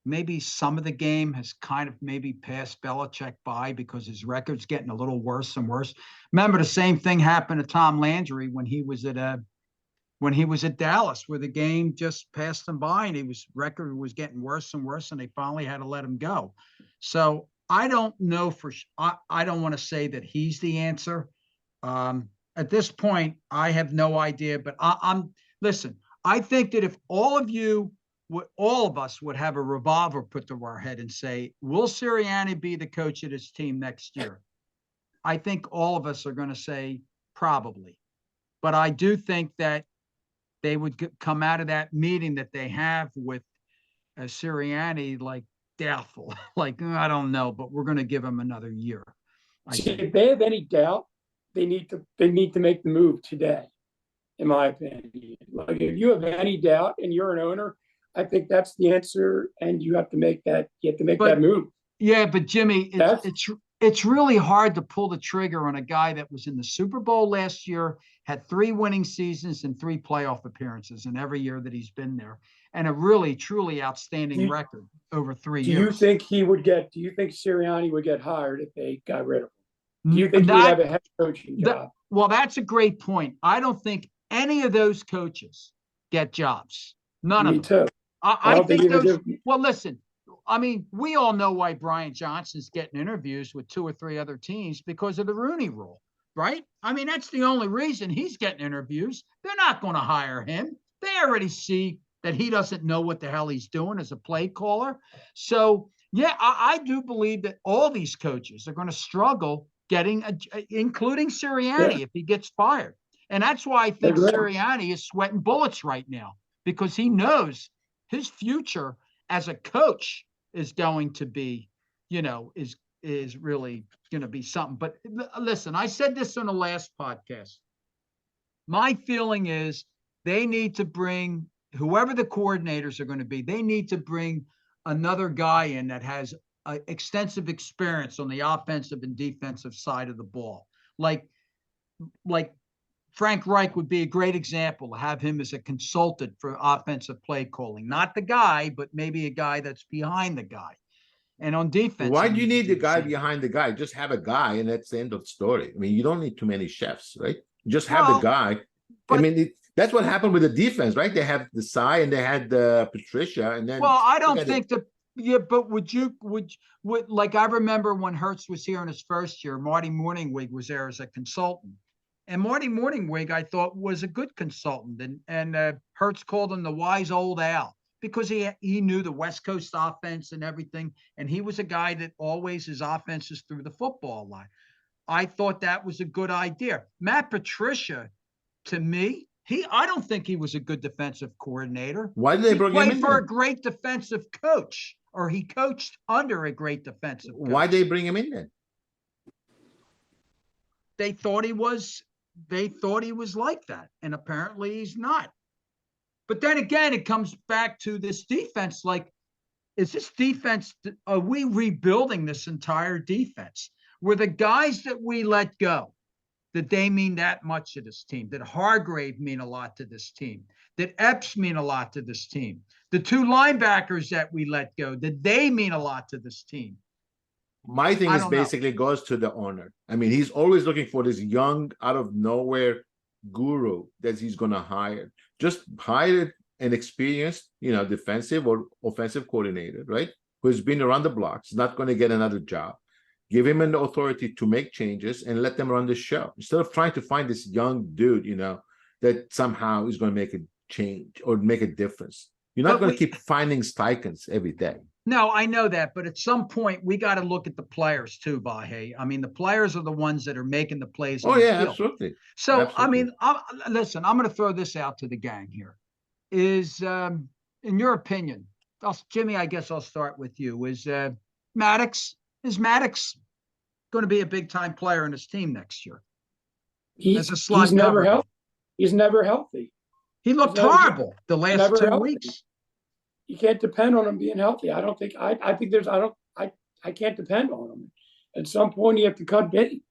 Speaker 2: maybe some of the game has kind of maybe passed Belichick by because his record's getting a little worse and worse. Remember, the same thing happened to Tom Landry when he was at Dallas, where the game just passed him by and his record was getting worse and worse, and they finally had to let him go. So I don't know I don't want to say that he's the answer. At this point, I have no idea, but listen, I think that if all of us would have a revolver put to our head and say, will Sirianni be the coach of this team next year? I think all of us are going to say probably, but I do think that they would come out of that meeting that they have with Sirianni like doubtful, like, I don't know, but we're going to give him another year.
Speaker 4: See, if they have any doubt, they need to make the move today, in my opinion. Like, if you have any doubt and you're an owner, I think that's the answer, and you have to make that move.
Speaker 2: Yeah, but Jimmy, it's really hard to pull the trigger on a guy that was in the Super Bowl last year, had 3 winning seasons and 3 playoff appearances in every year that he's been there, and a really, truly outstanding record over 3 years.
Speaker 4: Do you think Sirianni would get hired if they got rid of him? Do you think he would have a head coaching job?
Speaker 2: Well, that's a great point. I don't think any of those coaches get jobs. None of them.
Speaker 4: Me too.
Speaker 2: I think those. Well, listen. I mean, we all know why Brian Johnson's getting interviews with 2 or 3 other teams because of the Rooney Rule, right? I mean, that's the only reason he's getting interviews. They're not going to hire him. They already see that he doesn't know what the hell he's doing as a play caller. So, yeah, I do believe that all these coaches are going to struggle including Sirianni if he gets fired. And that's why I think Sirianni is sweating bullets right now, because he knows his future as a coach is going to be, is really going to be something. But listen, I said this on the last podcast. My feeling is they need to bring whoever the coordinators are going to be. They need to bring another guy in that has extensive experience on the offensive and defensive side of the ball. Like Frank Reich would be a great example to have him as a consultant for offensive play calling. Not the guy, but maybe a guy that's behind the guy. And on defense.
Speaker 3: Why do you need the guy behind the guy? Just have a guy and that's the end of the story. I mean, you don't need too many chefs, right? Just have the guy. I mean, that's what happened with the defense, right? They have the Cy and they had Patricia, and then.
Speaker 2: Well, I don't think that. Yeah, but would like, I remember when Hurts was here in his first year, Marty Morningwig was there as a consultant. And Marty Morningwig, I thought, was a good consultant. And Hurts called him the wise old owl because he knew the West Coast offense and everything. And he was a guy that always his offense is through the football line. I thought that was a good idea. Matt Patricia, to me, I don't think he was a good defensive coordinator.
Speaker 3: Why did they bring him in?
Speaker 2: He played for a great defensive coach, or he coached under a great defensive coach.
Speaker 3: Why did they bring him in then?
Speaker 2: They thought he was like that, and apparently he's not. But then again, it comes back to this defense. Like, is this defense, are we rebuilding this entire defense? Were the guys that we let go, that they mean that much to this team, that Hargrave mean a lot to this team, that Epps mean a lot to this team, the 2 linebackers that we let go, that they mean a lot to this team?
Speaker 3: My thing is basically goes to the owner. I mean, he's always looking for this young, out of nowhere guru that he's going to hire. Just hire an experienced, defensive or offensive coordinator, right? Who's been around the block. He's not going to get another job. Give him an authority to make changes and let them run the show instead of trying to find this young dude, that somehow is going to make a change or make a difference. You're not going to keep finding stipends every day.
Speaker 2: No, I know that, but at some point we got to look at the players too, Vahe. I mean, the players are the ones that are making the plays.
Speaker 3: Oh yeah, absolutely.
Speaker 2: So absolutely. I mean, listen, I'm going to throw this out to the gang here. Is in your opinion, Jimmy? I guess I'll start with you. Is Maddox going to be a big time player in his team next year?
Speaker 4: He's never healthy. He's never healthy.
Speaker 2: He looked horrible the last 2 weeks.
Speaker 4: You can't depend on him being healthy. I don't think. I can't depend on him. At some point, you have to cut bait.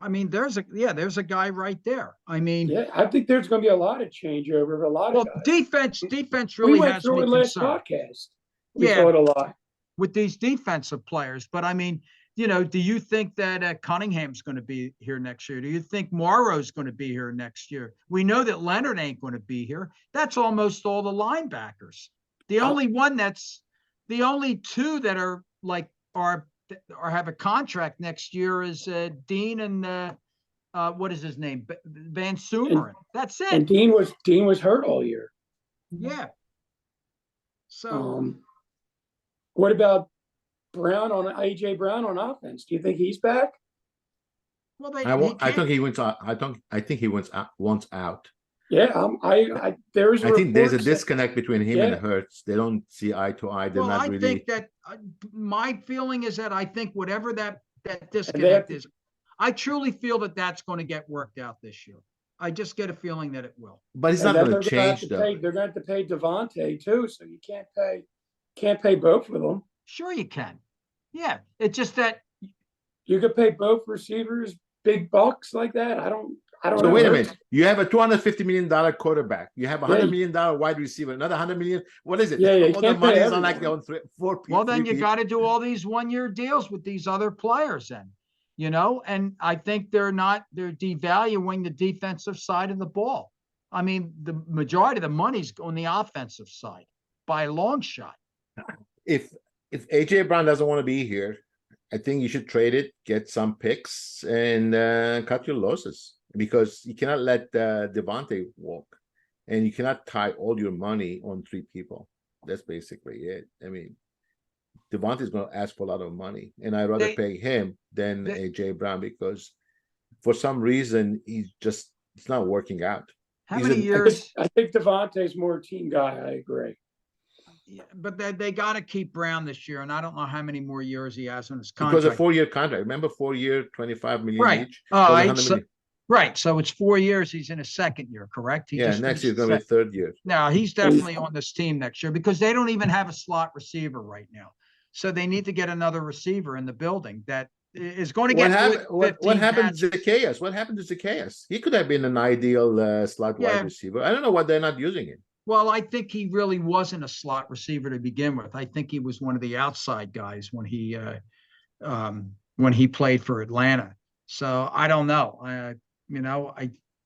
Speaker 2: I mean, there's a guy right there. I mean,
Speaker 4: Yeah, I think there's going to be a lot of changeover of a lot
Speaker 2: well,
Speaker 4: of guys.
Speaker 2: defense
Speaker 4: We
Speaker 2: really
Speaker 4: went
Speaker 2: has
Speaker 4: through
Speaker 2: me
Speaker 4: it last
Speaker 2: concerned.
Speaker 4: podcast. We
Speaker 2: Yeah,
Speaker 4: saw it a lot.
Speaker 2: with these defensive players. But I mean, do you think that Cunningham's going to be here next year? Do you think Morrow's going to be here next year? We know that Leonard ain't going to be here. That's almost all the linebackers. The only two that are have a contract next year is Dean and what is his name? Van Sumeren. That's
Speaker 4: And
Speaker 2: it.
Speaker 4: Dean was hurt all year.
Speaker 2: Yeah. So
Speaker 4: What about Brown on AJ Brown on offense? Do you think he's back?
Speaker 2: well,
Speaker 3: I think he went out. I think he wants out.
Speaker 4: Yeah, there's
Speaker 3: I think there's a
Speaker 4: reports that-
Speaker 3: disconnect between him and
Speaker 4: Yeah.
Speaker 3: Hurts. They don't see eye to eye. They're
Speaker 2: Well,
Speaker 3: not
Speaker 2: I
Speaker 3: really.
Speaker 2: think that my feeling is that I think whatever that
Speaker 4: have
Speaker 2: disconnect
Speaker 4: to-
Speaker 2: is, I truly feel that that's going to get worked out this year. I just get a feeling that it will.
Speaker 3: But it's
Speaker 4: and
Speaker 3: not
Speaker 4: then
Speaker 3: going to
Speaker 4: they're gonna have
Speaker 3: change
Speaker 4: to
Speaker 3: though.
Speaker 4: they're going to have to pay Devontae too, so you can't pay both of them.
Speaker 2: Sure, you can. Yeah, it's just that.
Speaker 4: You could pay both receivers big bucks like that. I don't
Speaker 3: So
Speaker 4: know.
Speaker 3: wait a minute. You have a $250 million quarterback. You have a $100
Speaker 4: Yeah.
Speaker 3: million wide receiver. Another $100 million. What is it?
Speaker 4: Yeah, you
Speaker 3: All the
Speaker 4: can't pay
Speaker 3: money is on like
Speaker 4: everyone.
Speaker 3: on four people.
Speaker 2: Well, then you got to do all these 1-year deals with these other players, then. And I think they're devaluing the defensive side of the ball. I mean, the majority of the money's on the offensive side by a long shot.
Speaker 3: If AJ Brown doesn't want to be here, I think you should trade it, get some picks, and cut your losses because you cannot let Devontae walk, and you cannot tie all your money on 3 people. That's basically it. I mean, Devontae's going to ask for a lot of money, and I'd rather pay him than AJ Brown because for some reason it's not working out.
Speaker 2: How
Speaker 3: He's
Speaker 2: many
Speaker 3: a-
Speaker 2: years?
Speaker 4: I think Devontae's more a team guy. I agree.
Speaker 2: Yeah, but they got to keep Brown this year, and I don't know how many more years he has on his
Speaker 3: Because a
Speaker 2: contract.
Speaker 3: 4-year contract. Remember, 4-year, 25 million
Speaker 2: Right.
Speaker 3: each.
Speaker 2: All
Speaker 3: So
Speaker 2: right.
Speaker 3: 100
Speaker 2: So,
Speaker 3: million.
Speaker 2: right. So it's 4 years. He's in his second year, correct? He
Speaker 3: Yeah,
Speaker 2: just
Speaker 3: next
Speaker 2: finished
Speaker 3: year's going to be
Speaker 2: second.
Speaker 3: 3rd year.
Speaker 2: No, he's definitely on this team next year because they don't even have a slot receiver right now. So they need to get another receiver in the building that is going to
Speaker 3: What
Speaker 2: get
Speaker 3: happened? What
Speaker 2: 15
Speaker 3: happened to
Speaker 2: catches.
Speaker 3: Zacchaeus? What happened to Zacchaeus? He could have been an ideal slot
Speaker 2: Yeah.
Speaker 3: wide receiver. I don't know why they're not using him.
Speaker 2: Well, I think he really wasn't a slot receiver to begin with. I think he was one of the outside guys when he played for Atlanta. So I don't know. I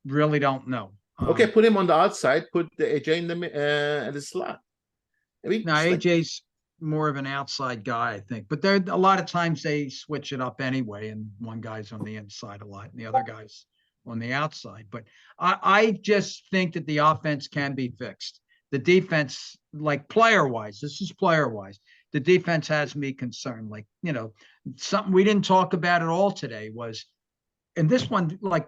Speaker 2: really don't know.
Speaker 3: Okay, put him on the outside. Put the AJ in the slot. I mean,
Speaker 2: Now
Speaker 3: it's like-
Speaker 2: AJ's more of an outside guy, I think, but there a lot of times they switch it up anyway, and one guy's on the inside a lot, and the other guy's on the outside. But I just think that the offense can be fixed. The defense, like player-wise, this is player-wise, the defense has me concerned. Like, something we didn't talk about at all today was, and this one, like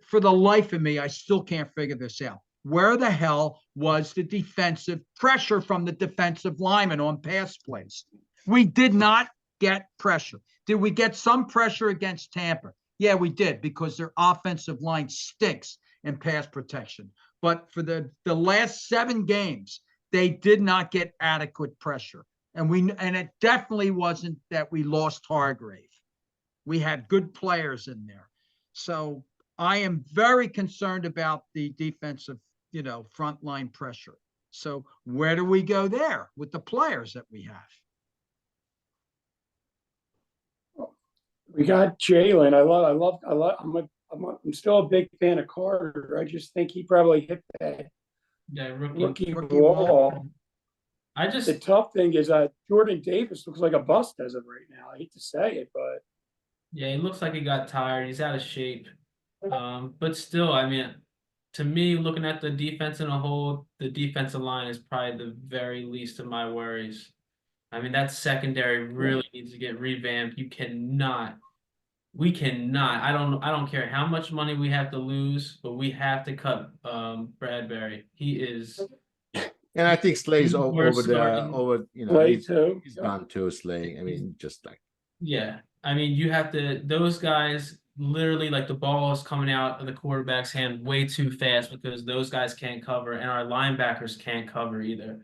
Speaker 2: for the life of me, I still can't figure this out. Where the hell was the defensive pressure from the defensive lineman on pass plays? We did not get pressure. Did we get some pressure against Tampa? Yeah, we did because their offensive line stinks in pass protection. But for the last 7 games, they did not get adequate pressure. And it definitely wasn't that we lost Hargrave. We had good players in there. So I am very concerned about the defensive, front line pressure. So where do we go there with the players that we have?
Speaker 4: We got Jalen. I'm still a big fan of Carter. I just think he probably hit that
Speaker 5: Yeah,
Speaker 4: rookie
Speaker 2: Rookie
Speaker 4: wall.
Speaker 5: I just
Speaker 4: The tough thing is Jordan Davis looks like a bust as of right now. I hate to say it, but
Speaker 5: Yeah, he looks like he got tired. He's out of shape. But still, I mean, to me, looking at the defense in a whole, the defensive line is probably the very least of my worries. I mean, that secondary really needs to get revamped. We cannot. I don't care how much money we have to lose, but we have to cut Bradbury. He is.
Speaker 3: And I think Slay's
Speaker 5: We're
Speaker 3: over
Speaker 5: starting-
Speaker 4: play too.
Speaker 3: he's gone too, Slay. I mean, just like.
Speaker 5: Yeah, I mean, you have to, those guys literally, like, the ball is coming out of the quarterback's hand way too fast because those guys can't cover and our linebackers can't cover either.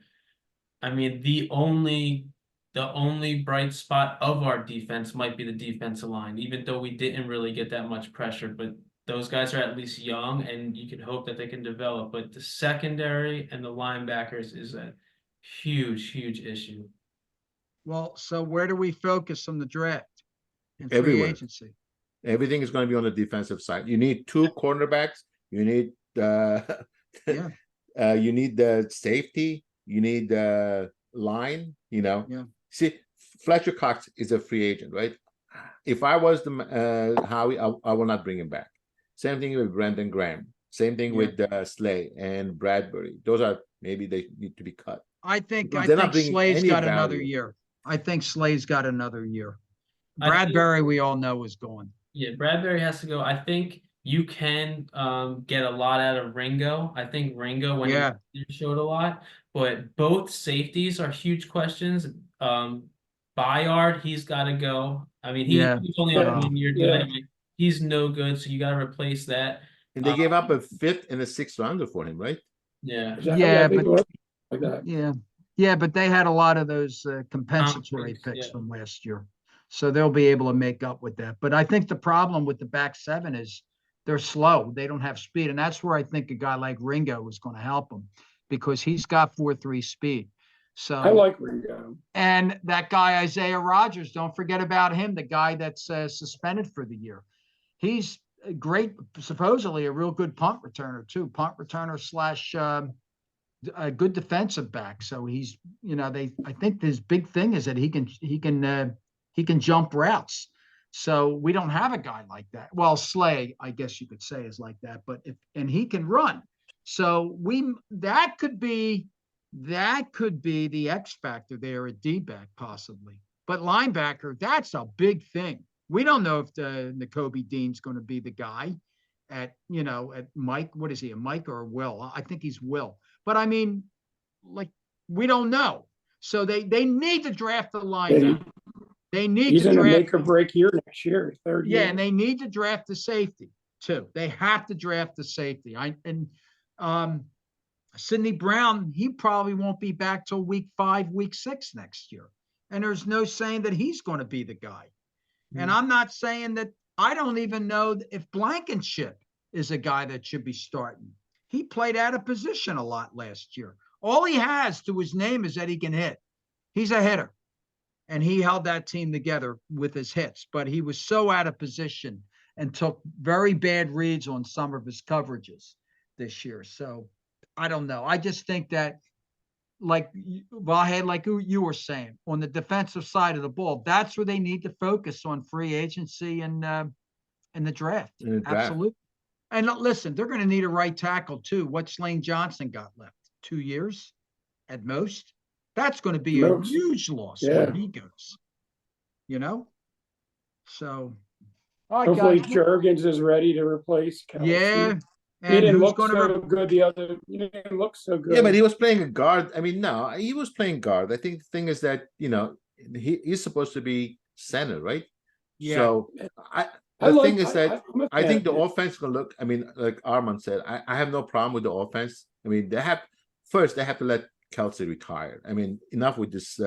Speaker 5: I mean, the only the only bright spot of our defense might be the defensive line, even though we didn't really get that much pressure. But those guys are at least young, and you can hope that they can develop. But the secondary and the linebackers is a huge issue.
Speaker 2: Well, so where do we focus on the draft and free
Speaker 3: Everywhere.
Speaker 2: agency?
Speaker 3: Everything is going to be on the defensive side. You need 2 cornerbacks. You need
Speaker 2: Yeah.
Speaker 3: you need the safety. You need the line. You know.
Speaker 2: Yeah.
Speaker 3: See, Fletcher Cox is a free agent, right? If I was the Howie, I will not bring him back. Same thing with Brendan Graham. Same thing with Slay and Bradbury. Those are maybe they need to be cut.
Speaker 2: I think
Speaker 3: They're not bringing
Speaker 2: Slade's
Speaker 3: any
Speaker 2: got another
Speaker 3: value.
Speaker 2: year. I think Slade's got another year.
Speaker 5: I think-
Speaker 2: Bradbury, we all know, is gone.
Speaker 5: Yeah, Bradbury has to go. I think you can get a lot out of Ringo. I think Ringo when
Speaker 2: Yeah.
Speaker 5: he showed a lot, but both safeties are huge questions. Bayard, he's got to go. I mean,
Speaker 2: Yeah.
Speaker 5: he's only on a 1 year deal
Speaker 4: Yeah.
Speaker 5: anyway. He's no good, so you got to replace that.
Speaker 3: And they gave up a 5th and a 6th rounder for him, right?
Speaker 5: Yeah,
Speaker 2: Yeah,
Speaker 4: I think
Speaker 2: but-
Speaker 4: it was like that.
Speaker 2: Yeah. Yeah, but they had a lot of those compensatory
Speaker 5: Conference,
Speaker 2: picks
Speaker 5: yeah.
Speaker 2: from last year. So they'll be able to make up with that. But I think the problem with the back 7 is they're slow. They don't have speed. And that's where I think a guy like Ringo is going to help them because he's got 4.3 speed. So
Speaker 4: I like Ringo.
Speaker 2: and that guy, Isaiah Rogers, don't forget about him, the guy that's suspended for the year. He's a great, supposedly a real good punt returner too, punt returner slash a good defensive back. So he's, I think his big thing is that he can jump routes. So we don't have a guy like that. Well, Slay, I guess you could say, is like that, but and he can run. So that could be the X factor there at D-back possibly. But linebacker, that's a big thing. We don't know if the Nakobe Dean's going to be the guy at Mike. What is he, a Mike or a Will? I think he's Will. But I mean, like, we don't know. So they need to draft the linebacker. They need
Speaker 4: He's
Speaker 2: to
Speaker 4: in a
Speaker 2: draft.
Speaker 4: make or break year next year, 3rd year.
Speaker 2: Yeah, and they need to draft the safety too. They have to draft the safety. Sidney Brown, he probably won't be back till week 5, week 6 next year. And there's no saying that he's going to be the guy. And I'm not saying that I don't even know if Blankenship is a guy that should be starting. He played out of position a lot last year. All he has to his name is that he can hit. He's a hitter. And he held that team together with his hits, but he was so out of position and took very bad reads on some of his coverages this year. So I don't know. I just think that, like Vahed, like you were saying, on the defensive side of the ball, that's where they need to focus on free agency and in the draft.
Speaker 3: In the draft.
Speaker 2: Absolutely. And listen, they're going to need a right tackle too. What's Lane Johnson got left? 2 years at most. That's going to be a huge loss when he goes. So. All right,
Speaker 4: Hopefully
Speaker 2: guys.
Speaker 4: Jurgens is ready to replace Kelsey.
Speaker 2: Yeah.
Speaker 4: He
Speaker 2: And
Speaker 4: didn't
Speaker 2: who's
Speaker 4: look
Speaker 2: going
Speaker 4: so
Speaker 2: to
Speaker 4: good the other. He didn't look so good.
Speaker 3: Yeah, but he was playing a guard. I mean, no, he was playing guard. I think the thing is that he's supposed to be center, right?
Speaker 2: Yeah.
Speaker 3: So the thing is that I think the offense can look. I mean, like Armand said, I have no problem with the offense. I mean, they have to let Kelsey retire. I mean, enough with this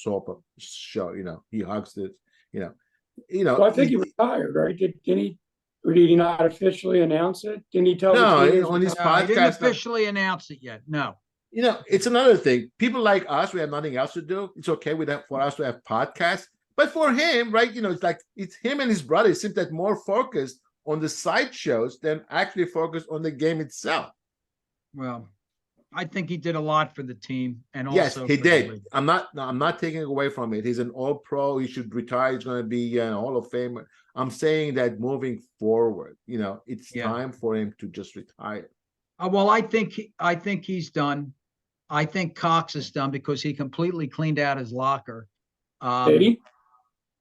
Speaker 3: soap show. He hugs this.
Speaker 4: Well, I think he retired, right? Did he not officially announce it? Didn't he tell?
Speaker 3: No,
Speaker 4: the team
Speaker 3: on his
Speaker 2: he didn't
Speaker 3: podcast.
Speaker 2: officially announce it yet. No.
Speaker 3: It's another thing. People like us, we have nothing else to do. It's okay for us to have podcasts. But for him, right, it's like it's him and his brother seem that more focused on the side shows than actually focused on the game itself.
Speaker 2: Well, I think he did a lot for the team, and also
Speaker 3: Yes, he
Speaker 2: for the
Speaker 3: did.
Speaker 2: league.
Speaker 3: I'm not taking away from it. He's an all-pro. He should retire. He's going to be an Hall of Famer. I'm saying that moving forward, it's time for him to just retire.
Speaker 2: Well, I think he's done. I think Cox is done because he completely cleaned out his locker.
Speaker 4: Did he?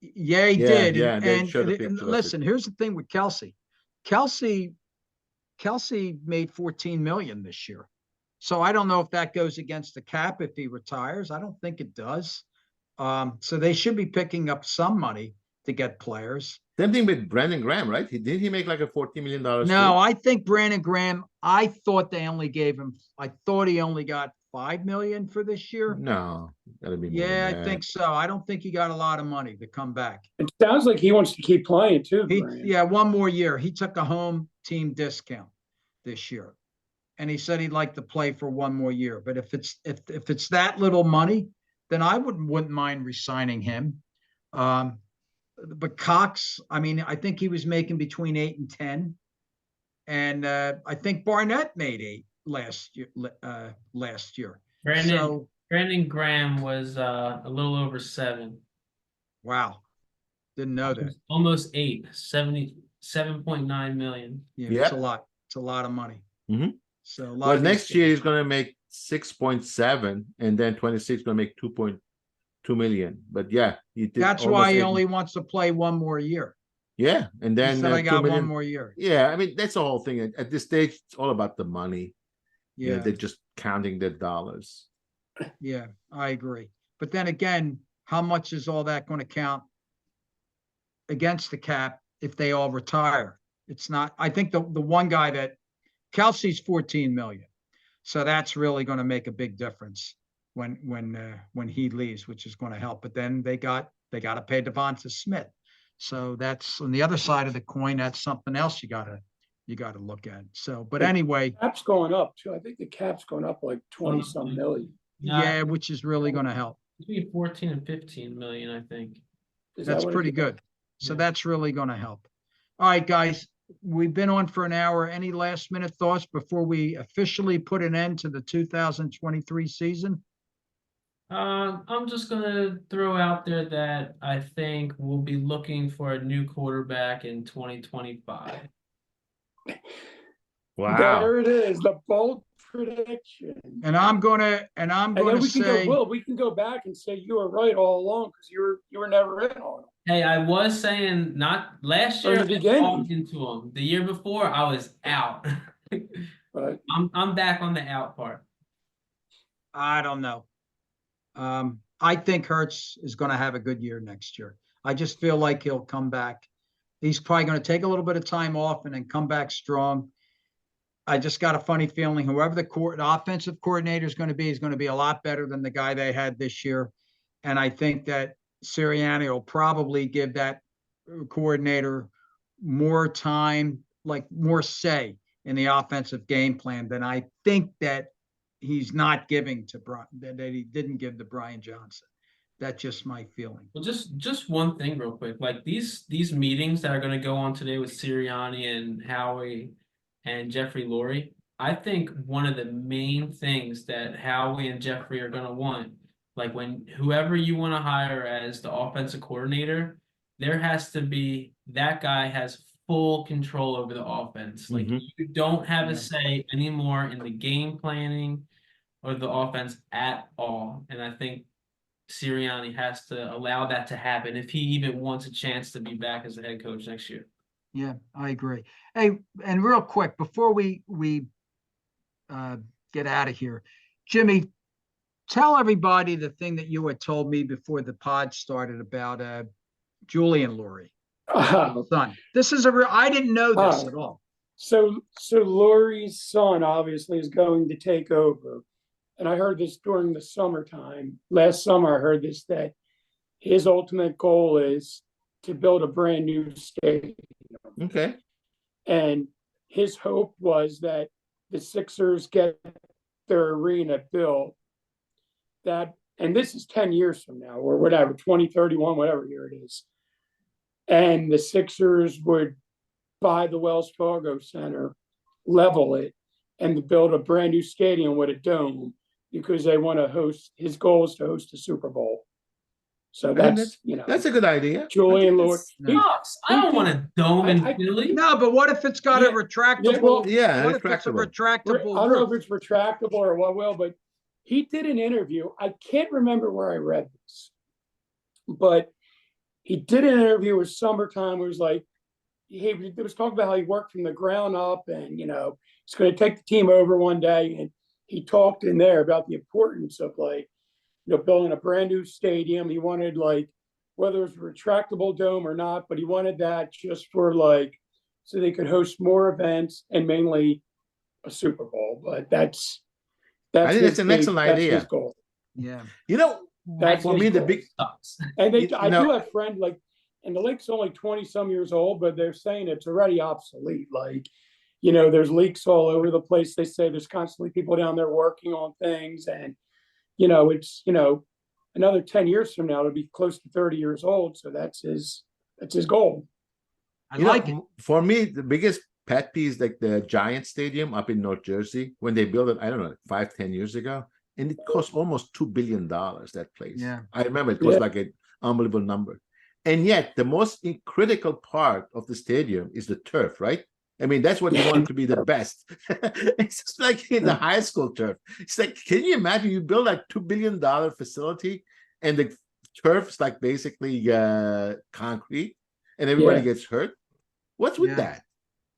Speaker 2: Yeah, he
Speaker 3: Yeah,
Speaker 2: did.
Speaker 3: yeah, they
Speaker 2: and
Speaker 3: showed a picture of it.
Speaker 2: listen, here's the thing with Kelsey. Kelsey made $14 million this year. So I don't know if that goes against the cap if he retires. I don't think it does. So they should be picking up some money to get players.
Speaker 3: Same thing with Brandon Graham, right? Didn't he make like a $14 million?
Speaker 2: No, I think Brandon Graham, I thought they only gave him, I thought he only got 5 million for this year.
Speaker 3: No, gotta be more
Speaker 2: Yeah,
Speaker 3: than
Speaker 2: I
Speaker 3: that.
Speaker 2: think so. I don't think he got a lot of money to come back.
Speaker 4: It sounds like he wants to keep playing too, Graham.
Speaker 2: Yeah, one more year. He took a home team discount this year. And he said he'd like to play for one more year. But if it's that little money, then I wouldn't mind re-signing him. But Cox, I mean, I think he was making between 8 and 10. And I think Barnett made 8 last year.
Speaker 5: Brandon Graham was a little over 7.
Speaker 2: Wow. Didn't know that.
Speaker 5: Almost 8, 77.9 million.
Speaker 2: Yeah, it's a lot. It's a lot of money.
Speaker 3: Mhm.
Speaker 2: So a lot
Speaker 3: Well,
Speaker 2: of
Speaker 3: next year he's gonna make 6.7, and then 26 gonna make 2.2 million. But yeah, he did.
Speaker 2: That's
Speaker 3: almost
Speaker 2: why he
Speaker 3: 8.
Speaker 2: only wants to play one more year.
Speaker 3: Yeah, and
Speaker 2: He
Speaker 3: then
Speaker 2: said, I
Speaker 3: 2
Speaker 2: got one
Speaker 3: million.
Speaker 2: more year.
Speaker 3: Yeah, I mean that's the whole thing. At this stage, it's all about the money.
Speaker 2: Yeah.
Speaker 3: They're just counting their dollars.
Speaker 2: Yeah, I agree. But then again, how much is all that going to count against the cap if they all retire? It's not, I think the one guy that Kelsey's 14 million. So that's really going to make a big difference when he leaves, which is going to help. But then they got to pay Devonta Smith. So that's on the other side of the coin. That's something else you got to look at. So, but anyway,
Speaker 4: Cap's going up too. I think the cap's going up like 20 some million.
Speaker 2: yeah, which is really going to help.
Speaker 5: Between 14 and 15 million, I think.
Speaker 2: That's pretty good. So
Speaker 5: Yeah.
Speaker 2: that's really going to help. All right, guys, we've been on for an hour. Any last minute thoughts before we officially put an end to the 2023 season?
Speaker 5: I'm just gonna throw out there that I think we'll be looking for a new quarterback in 2025.
Speaker 3: Wow.
Speaker 4: There it is, the bold prediction.
Speaker 2: And I'm going to
Speaker 4: And then
Speaker 2: say,
Speaker 4: we can go back and say you were right all along because you were never in on them.
Speaker 5: Hey, I was saying not last
Speaker 4: From
Speaker 5: year.
Speaker 4: the
Speaker 5: I
Speaker 4: beginning.
Speaker 5: walked into him. The year before, I was out.
Speaker 4: But
Speaker 5: I'm back on the out part.
Speaker 2: I don't know. I think Hurts is going to have a good year next year. I just feel like he'll come back. He's probably going to take a little bit of time off and then come back strong. I just got a funny feeling whoever the offensive coordinator is going to be a lot better than the guy they had this year. And I think that Sirianni will probably give that coordinator more time, like more say in the offensive game plan than I think that he's not giving to Brian, that he didn't give to Brian Johnson. That's just my feeling.
Speaker 5: Well, just one thing real quick. Like these meetings that are going to go on today with Sirianni and Howie and Jeffrey Lurie, I think one of the main things that Howie and Jeffrey are going to want, like when whoever you want to hire as the offensive coordinator, there has to be that guy has full control over the offense. Like you don't have a say anymore in the game planning or the offense at all. And I think Sirianni has to allow that to happen if he even wants a chance to be back as a head coach next year.
Speaker 2: Yeah, I agree. Hey, and real quick, before we get out of here, Jimmy, tell everybody the thing that you had told me before the pod started about Julian Lurie. Son, this is I didn't know this at all.
Speaker 4: So Lurie's son obviously is going to take over. And I heard this during the summertime. Last summer, I heard this, that his ultimate goal is to build a brand new stadium.
Speaker 3: Okay.
Speaker 4: And his hope was that the Sixers get their arena built. And this is 10 years from now or whatever, 2031, whatever year it is. And the Sixers would buy the Wells Fargo Center, level it, and build a brand new stadium with a dome because they want to host, his goal is to host a Super Bowl. So that's
Speaker 3: a good idea.
Speaker 4: Julian Lurie.
Speaker 5: I don't want a dome in Philly.
Speaker 2: No, but what if it's got a retractable?
Speaker 3: Yeah,
Speaker 2: what if it's a retractable?
Speaker 4: I don't know if it's retractable or what will, but he did an interview. I can't remember where I read this, but he did an interview with Summertime. It was like, he was talking about how he worked from the ground up and, he's going to take the team over one day. And he talked in there about the importance of building a brand new stadium. He wanted whether it's a retractable dome or not, but he wanted that just for like, so they could host more events and mainly a Super Bowl. But that's
Speaker 3: I think
Speaker 4: his
Speaker 3: that's an
Speaker 4: big-
Speaker 3: excellent
Speaker 4: that's
Speaker 3: idea.
Speaker 4: his goal.
Speaker 2: Yeah.
Speaker 3: You know,
Speaker 4: That's
Speaker 3: for
Speaker 4: his
Speaker 3: me, the
Speaker 4: goal.
Speaker 3: big,
Speaker 5: Sucks.
Speaker 4: And they,
Speaker 3: You
Speaker 4: I
Speaker 3: know-
Speaker 4: do have friends like, and the league's only 20 some years old, but they're saying it's already obsolete. Like, you know, there's leaks all over the place. They say there's constantly people down there working on things, and you know, it's, you know, another 10 years from now, it'll be close to 30 years old. So that's his goal.
Speaker 2: I
Speaker 3: you know,
Speaker 2: like it.
Speaker 3: for me, the biggest pet peeve is like the Giant Stadium up in North Jersey when they built it, I don't know, 5-10 years ago. And it cost almost $2 billion, that place.
Speaker 2: Yeah.
Speaker 3: I remember it cost
Speaker 4: Yeah.
Speaker 3: like an unbelievable number. And yet the most critical part of the stadium is the turf, right? I mean, that's what you want to be the best. It's just like in the high school turf. It's like, can you imagine you build like $2 billion facility and the turf is like basically concrete and everybody
Speaker 4: Yeah.
Speaker 3: gets hurt? What's with
Speaker 2: Yeah.
Speaker 3: that?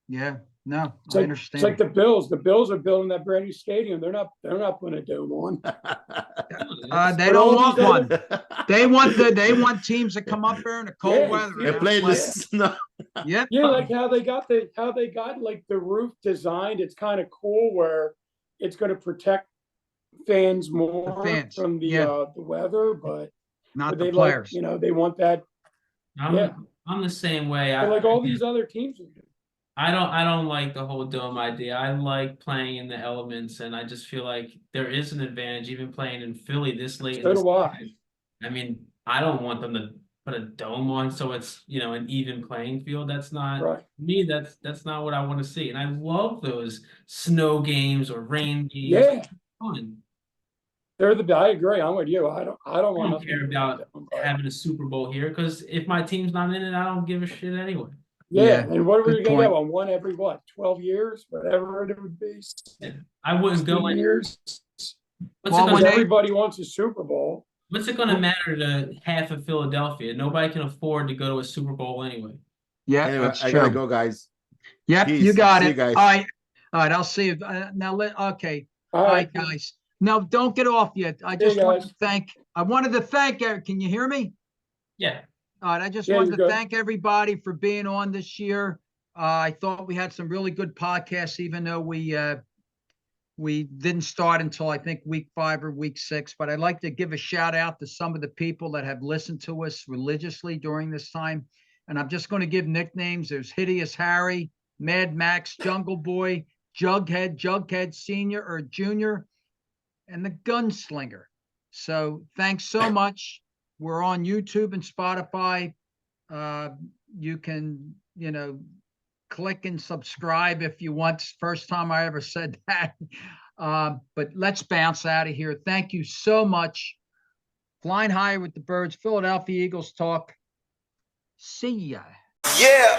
Speaker 2: Yeah. No,
Speaker 4: It's
Speaker 2: I
Speaker 4: like,
Speaker 2: understand.
Speaker 4: it's like the Bills. The Bills are building that brand new stadium. They're not putting a dome on.
Speaker 2: They
Speaker 4: But
Speaker 2: don't
Speaker 4: all
Speaker 2: want
Speaker 4: these
Speaker 2: one.
Speaker 4: other-
Speaker 2: They want teams to come up there in the cold
Speaker 4: Yeah,
Speaker 2: weather.
Speaker 3: They
Speaker 2: and
Speaker 3: play in the
Speaker 2: play.
Speaker 3: snow.
Speaker 2: Yep.
Speaker 4: Yeah, like how they got like the roof designed. It's kind of cool where it's going to protect fans more
Speaker 2: fans,
Speaker 4: from the
Speaker 2: yeah.
Speaker 4: the weather, but
Speaker 2: Not
Speaker 4: they
Speaker 2: the players.
Speaker 4: like, you know, they want that.
Speaker 5: I'm
Speaker 4: Yeah.
Speaker 5: I'm the same way.
Speaker 4: But like all these other teams are doing.
Speaker 5: I don't like the whole dome idea. I like playing in the elements, and I just feel like there is an advantage even playing in Philly this late in
Speaker 4: So
Speaker 5: the
Speaker 4: do I.
Speaker 5: season. I mean, I don't want them to put a dome on so it's, you know, an even playing field. That's not
Speaker 4: Right.
Speaker 5: me. That's not what I want to see. And I love those snow games or rain games.
Speaker 4: Yeah,
Speaker 5: Fun.
Speaker 4: I agree. I'm with you. I don't
Speaker 5: I
Speaker 4: want
Speaker 5: don't
Speaker 4: nothing
Speaker 5: care
Speaker 4: to do with
Speaker 5: about
Speaker 4: them, but-
Speaker 5: having a Super Bowl here because if my team's not in it, I don't give a shit anyway.
Speaker 4: Yeah,
Speaker 2: Yeah,
Speaker 4: and what are we
Speaker 2: good
Speaker 4: gonna have
Speaker 2: point.
Speaker 4: on one every 12 years, whatever it would be.
Speaker 5: I wouldn't go
Speaker 4: 2
Speaker 5: in.
Speaker 4: years.
Speaker 5: What's
Speaker 2: Well,
Speaker 5: it
Speaker 2: when
Speaker 5: gonna
Speaker 2: they-
Speaker 4: Everybody wants a Super Bowl.
Speaker 5: What's it gonna matter to half of Philadelphia? Nobody can afford to go to a Super Bowl anyway.
Speaker 2: Yeah,
Speaker 3: Anyway,
Speaker 2: that's
Speaker 3: I gotta
Speaker 2: true.
Speaker 3: go, guys.
Speaker 2: Yep,
Speaker 3: Peace.
Speaker 2: you got
Speaker 3: See you
Speaker 2: it.
Speaker 3: guys.
Speaker 2: All right. All right, I'll see you. Now okay.
Speaker 4: All
Speaker 2: All
Speaker 4: right,
Speaker 2: right, guys. No, don't get off yet. I
Speaker 4: Hey,
Speaker 2: just wanted
Speaker 4: guys.
Speaker 2: to thank Eric. Can you hear me?
Speaker 5: Yeah.
Speaker 2: All right, I just
Speaker 4: Yeah,
Speaker 2: wanted
Speaker 4: you're
Speaker 2: to
Speaker 4: good.
Speaker 2: thank everybody for being on this year. I thought we had some really good podcasts, even though we didn't start until I think week 5 or week 6. But I'd like to give a shout out to some of the people that have listened to us religiously during this time. And I'm just going to give nicknames. There's Hideous Harry, Mad Max, Jungle Boy, Jughead Senior or Junior, and the Gunslinger. So thanks so much. We're on YouTube and Spotify. You can, click and subscribe if you want. First time I ever said that. But let's bounce out of here. Thank you so much. Flying higher with the birds, Philadelphia Eagles talk. See ya.
Speaker 1: Yeah.